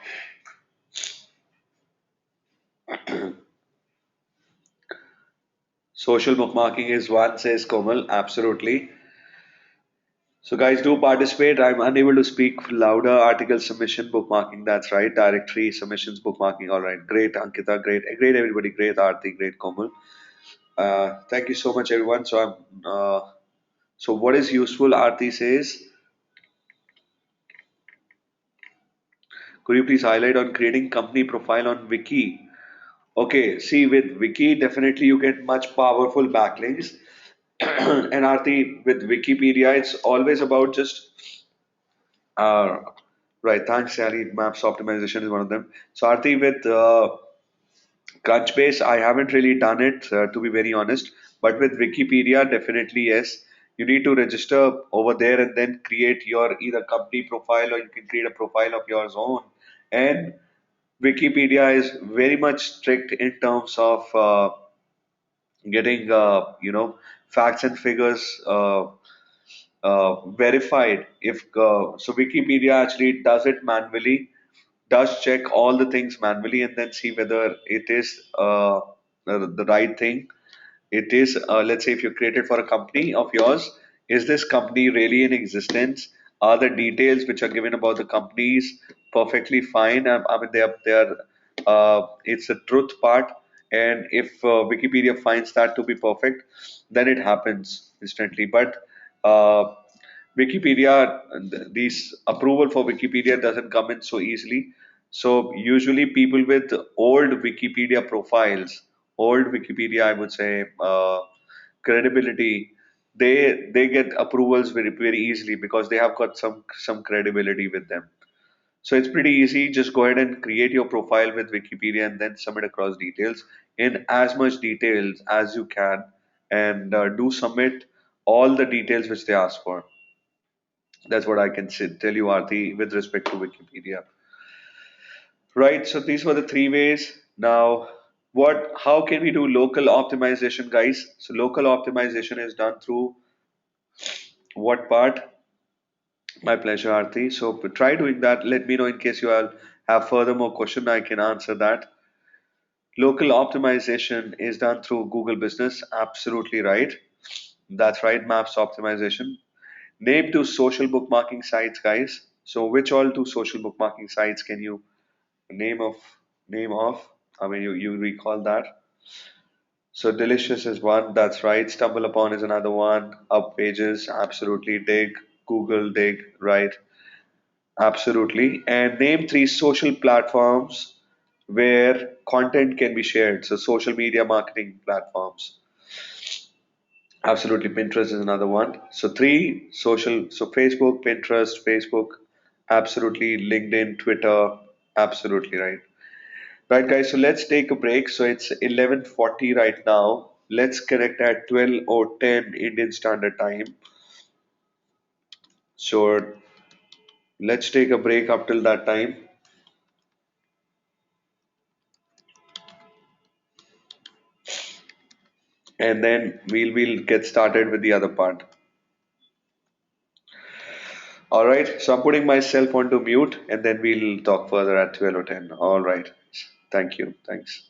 Social bookmarking is one, says Komal. Absolutely. So guys, do participate. I'm unable to speak louder. Article submission, bookmarking. That's right. Directory submissions, bookmarking. All right. Great, Ankita. Great, everybody. Great, Aarti. Great, Komal. Thank you so much, everyone. So what is useful? Aarti says, could you please highlight on creating company profile on Wiki? Okay, see, with Wiki, definitely you get much powerful backlinks. And Aarti, with Wikipedia, it's always about just uh, right. Thanks, Sally. Maps optimization is one of them. So, Aarti, with Crunchbase, I haven't really done it, to be very honest. But with Wikipedia, definitely yes. You need to register over there and then create your either company profile, or you can create a profile of your own. And Wikipedia is very much strict in terms of getting facts and figures verified. If so, Wikipedia actually does it manually, does check all the things manually, and then see whether it is the right thing. It is, let's say, if you created for a company of yours, is this company really in existence? Are the details which are given about the companies perfectly fine? I mean, it's a truth part. And if Wikipedia finds that to be perfect, then it happens instantly. But uh, Wikipedia, these approval for Wikipedia doesn't come in so easily. So usually people with old Wikipedia profiles, old Wikipedia, I would say, credibility, they get approvals very easily because they have got some credibility with them. So it's pretty easy. Just go ahead and create your profile with Wikipedia and then submit across details in as much details as you can, and do submit all the details which they ask for. That's what I can tell you, Aarti, with respect to Wikipedia. Right. So these were the three ways. Now, how can we do local optimization, guys? So local optimization is done through what part? My pleasure, Aarti. So try doing that. Let me know in case you have further more question. I can answer that. Local optimization is done through Google Business. Absolutely right. That's right. Maps optimization. Name two social bookmarking sites, guys. So which all two social bookmarking sites can you name of name of? I mean, you recall that. So delicious is one. That's right. Stumble upon is another one. Up pages, absolutely. Dig, Google, dig, right? Absolutely. And name three social platforms where content can be shared. So social media marketing platforms. Absolutely. Pinterest is another one. So three social. So Facebook, Pinterest, Facebook. Absolutely. LinkedIn, Twitter. Absolutely right. Right, guys. So let's take a break. So it's 11:40 right now. Let's connect at 12:10 Indian Standard Time. So let's take a break up till that time, and then we'll get started with the other part. All right. So I'm putting myself onto mute, and then we'll talk further at 12:10. All right. Thank you. Thanks.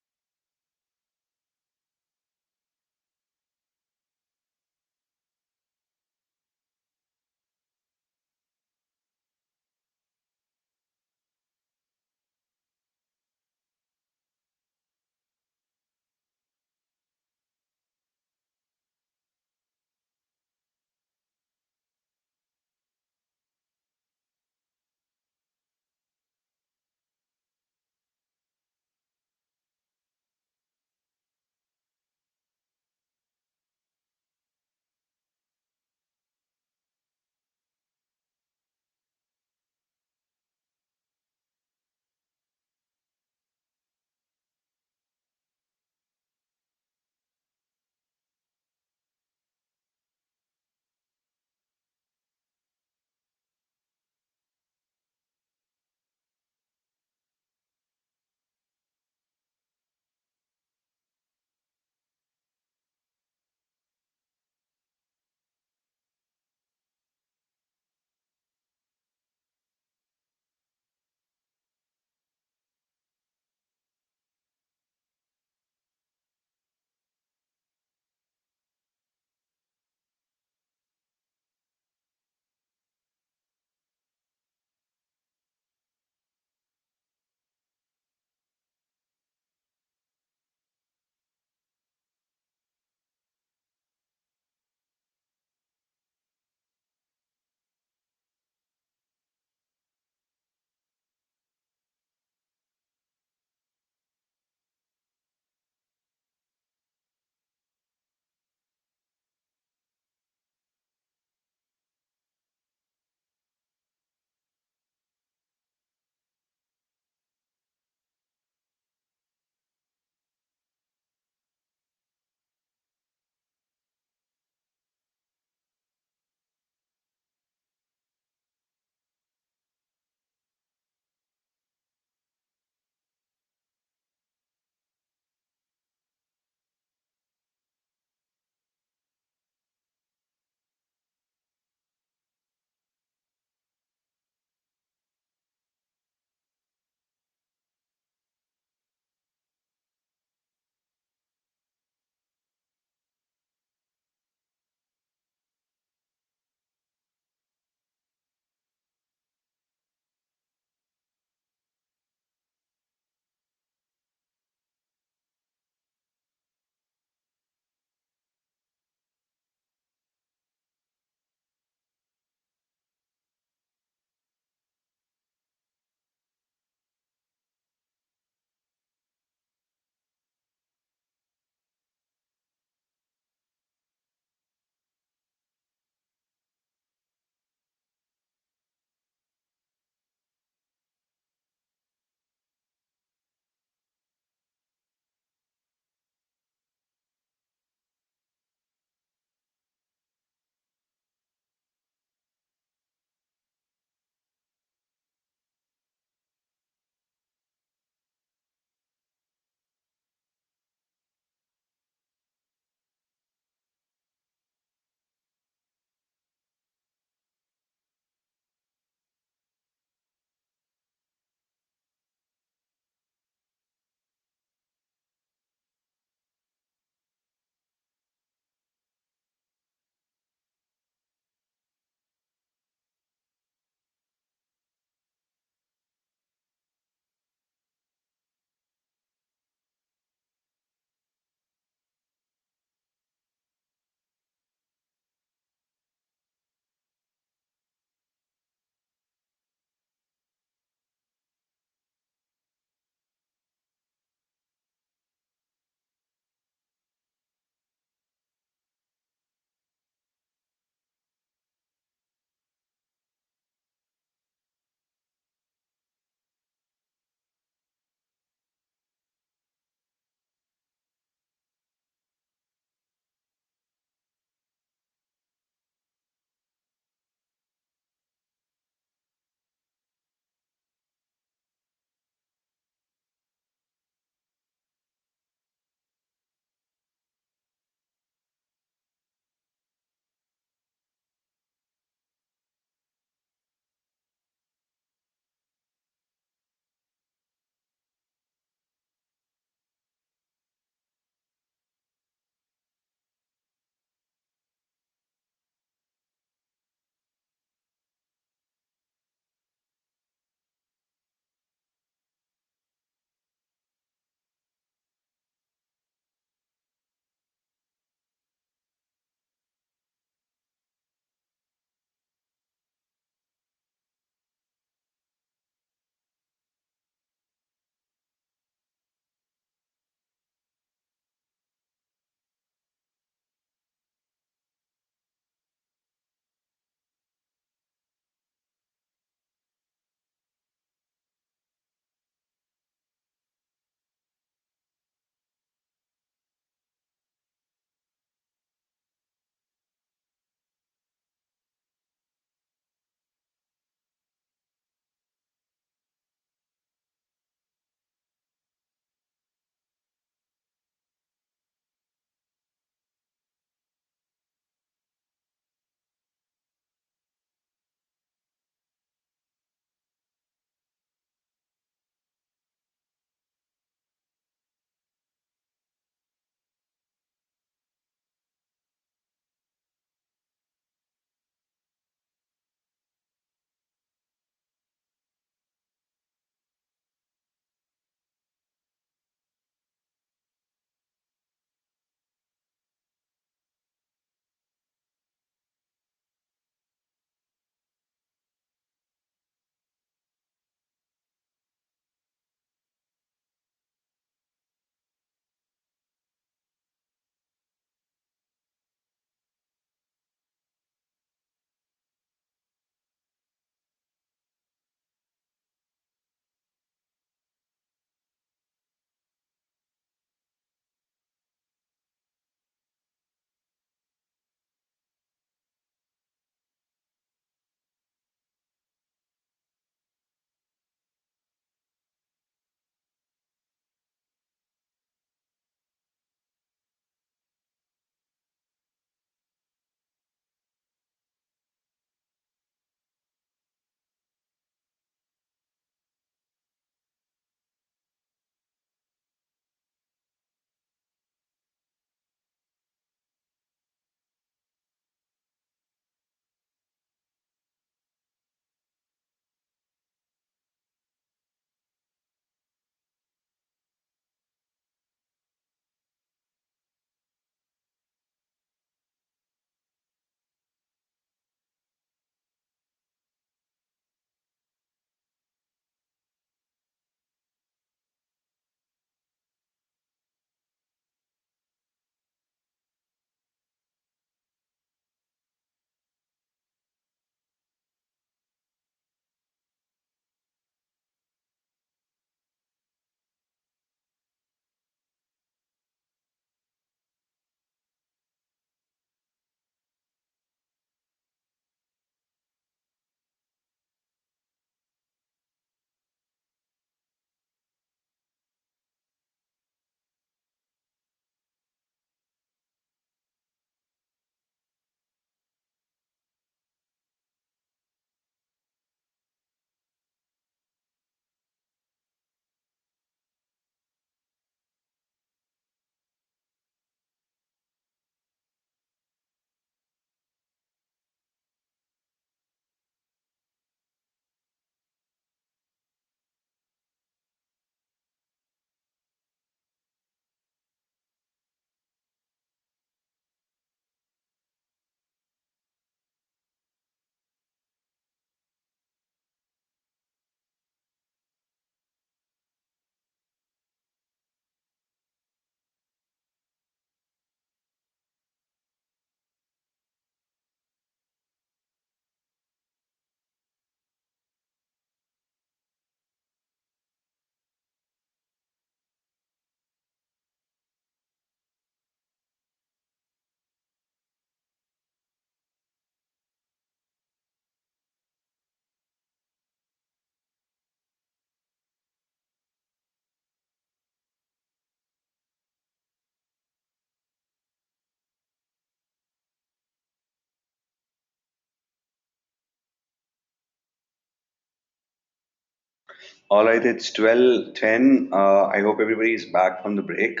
All right, it's 12:10. I hope everybody is back from the break.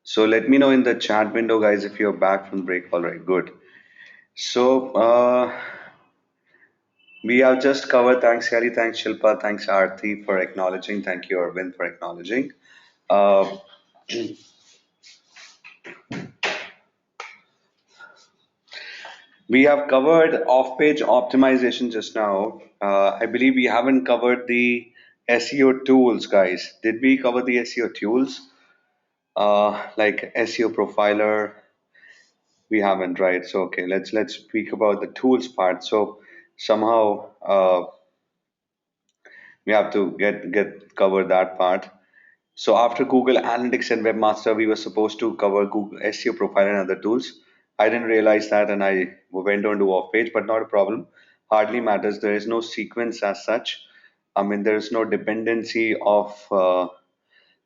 So let me know in the chat window, guys, if you're back from the break. All right, good. So we have just covered. Thanks, Harry. Thanks, Shilpa. Thanks, Aarti, for acknowledging. Thank you, Arvind, for acknowledging. Uh, we have covered off-page optimization just now. I believe we haven't covered the SEO tools, guys. Did we cover the SEO tools? Like SEO profiler, we haven't, right? So okay, let's speak about the tools part. So somehow we have to get cover that part. So after Google Analytics and Webmaster, we were supposed to cover Google SEO profile and other tools. I didn't realize that, and I went on to off page, but not a problem. Hardly matters. There is no sequence as such. I mean, there is no dependency of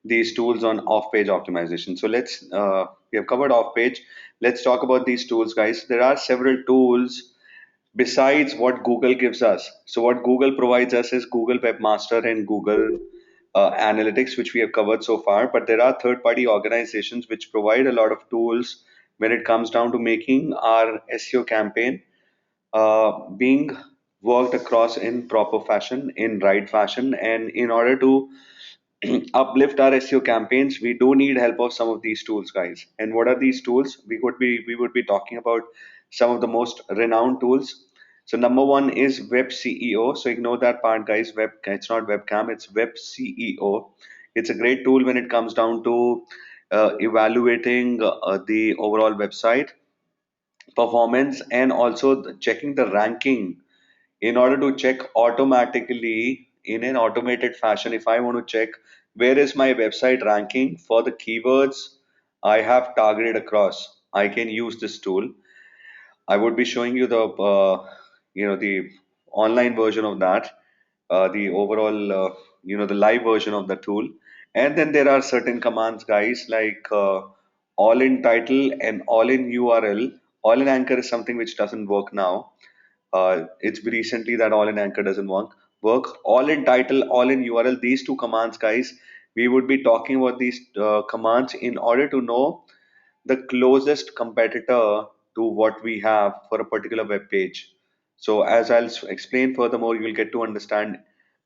these tools on off-page optimization. So we have covered off-page. Let's talk about these tools, guys. There are several tools besides what Google gives us. So what Google provides us is Google Webmaster and Google Analytics, which we have covered so far. But there are third-party organizations which provide a lot of tools when it comes down to making our SEO campaign being worked across in proper fashion, in right fashion, and in order to uplift our SEO campaigns, we do need help of some of these tools, guys. And what are these tools? We would be talking about some of the most renowned tools. So number one is Web CEO. So ignore that part, guys. Web, it's not webcam, it's Web CEO. It's a great tool when it comes down to evaluating the overall website performance and also checking the ranking in order to check automatically in an automated fashion. If I want to check where is my website ranking for the keywords I have targeted across, I can use this tool. I would be showing you the online version of that, the overall the live version of the tool. And then there are certain commands, guys, like all in title and all in URL. All in anchor is something which doesn't work now. It's recently that all in anchor doesn't work. All in title, all in URL, these two commands, guys, we would be talking about these commands in order to know the closest competitor to what we have for a particular web page. So as I'll explain furthermore, you will get to understand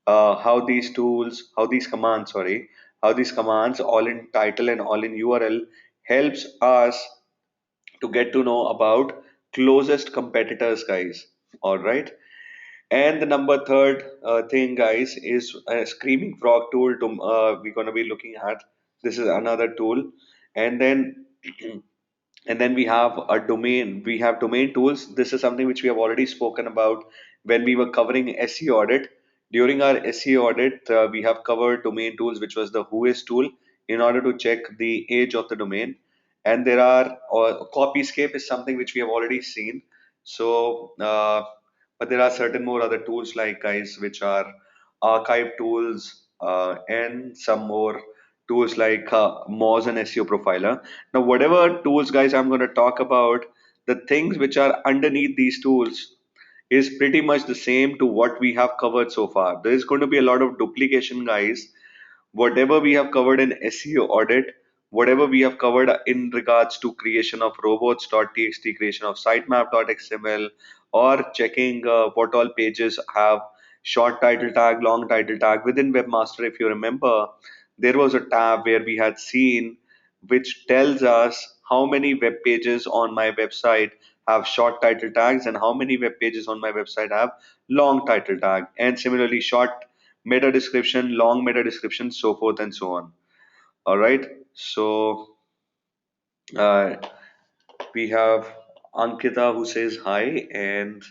how these commands, sorry, how these commands, all in title and all in URL, helps us to get to know about closest competitors, guys. All right. And the number third thing, guys, is a Screaming Frog tool. To we're gonna be looking at. This is another tool, and then we have domain tools. This is something which we have already spoken about when we were covering SEO audit. During our SEO audit, we have covered domain tools, which was the whois tool, in order to check the age of the domain. And there are copyscape is something which we have already seen. So but there are certain more other tools, like, guys, which are archive tools, and some more tools like Moz and SEO Profiler. Now, whatever tools, guys, I'm going to talk about, the things which are underneath these tools is pretty much the same to what we have covered so far. There is going to be a lot of duplication, guys. Whatever we have covered in SEO audit, whatever we have covered in regards to creation of robots.txt, creation of sitemap.xml, or checking what all pages have short title tag, long title tag within Webmaster. If you remember, there was a tab where we had seen which tells us how many web pages on my website have short title tags and how many web pages on my website have long title tag, and similarly short meta description, long meta description, so forth and so on. All right. So uh, we have Ankita who says hi, and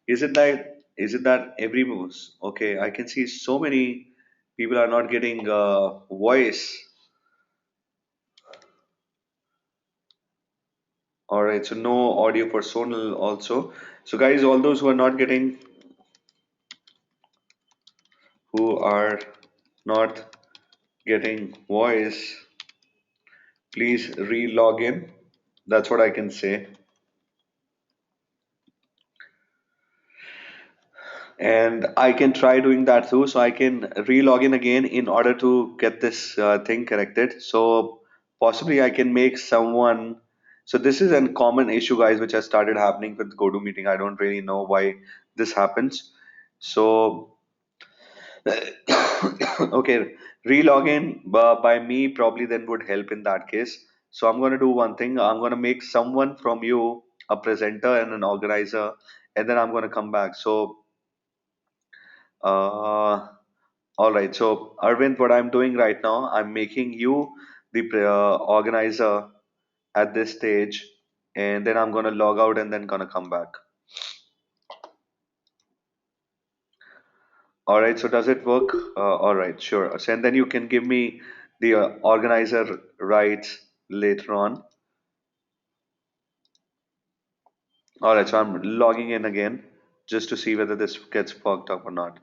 is it that everyone's okay? I can see so many people are not getting voice. All right, so no audio for Sonal also. So guys, all those who are not getting voice, please re-log in. That's what I can say. And I can try doing that too. So I can re-log in again in order to get this thing corrected. So possibly I can make someone. So this is a common issue, guys, which has started happening with GoToMeeting. I don't really know why this happens. So okay, re-log in by me probably then would help in that case. So I'm going to do one thing. I'm going to make someone from you a presenter and an organizer, and then I'm going to come back. So uh, all right. So, Arvind, what I'm doing right now, I'm making you the organizer at this stage, and then I'm gonna log out and then gonna come back. All right. So, does it work? All right. Sure. So, and then you can give me the organizer rights later on. All right. So, I'm logging in again just to see whether this gets fucked up or not.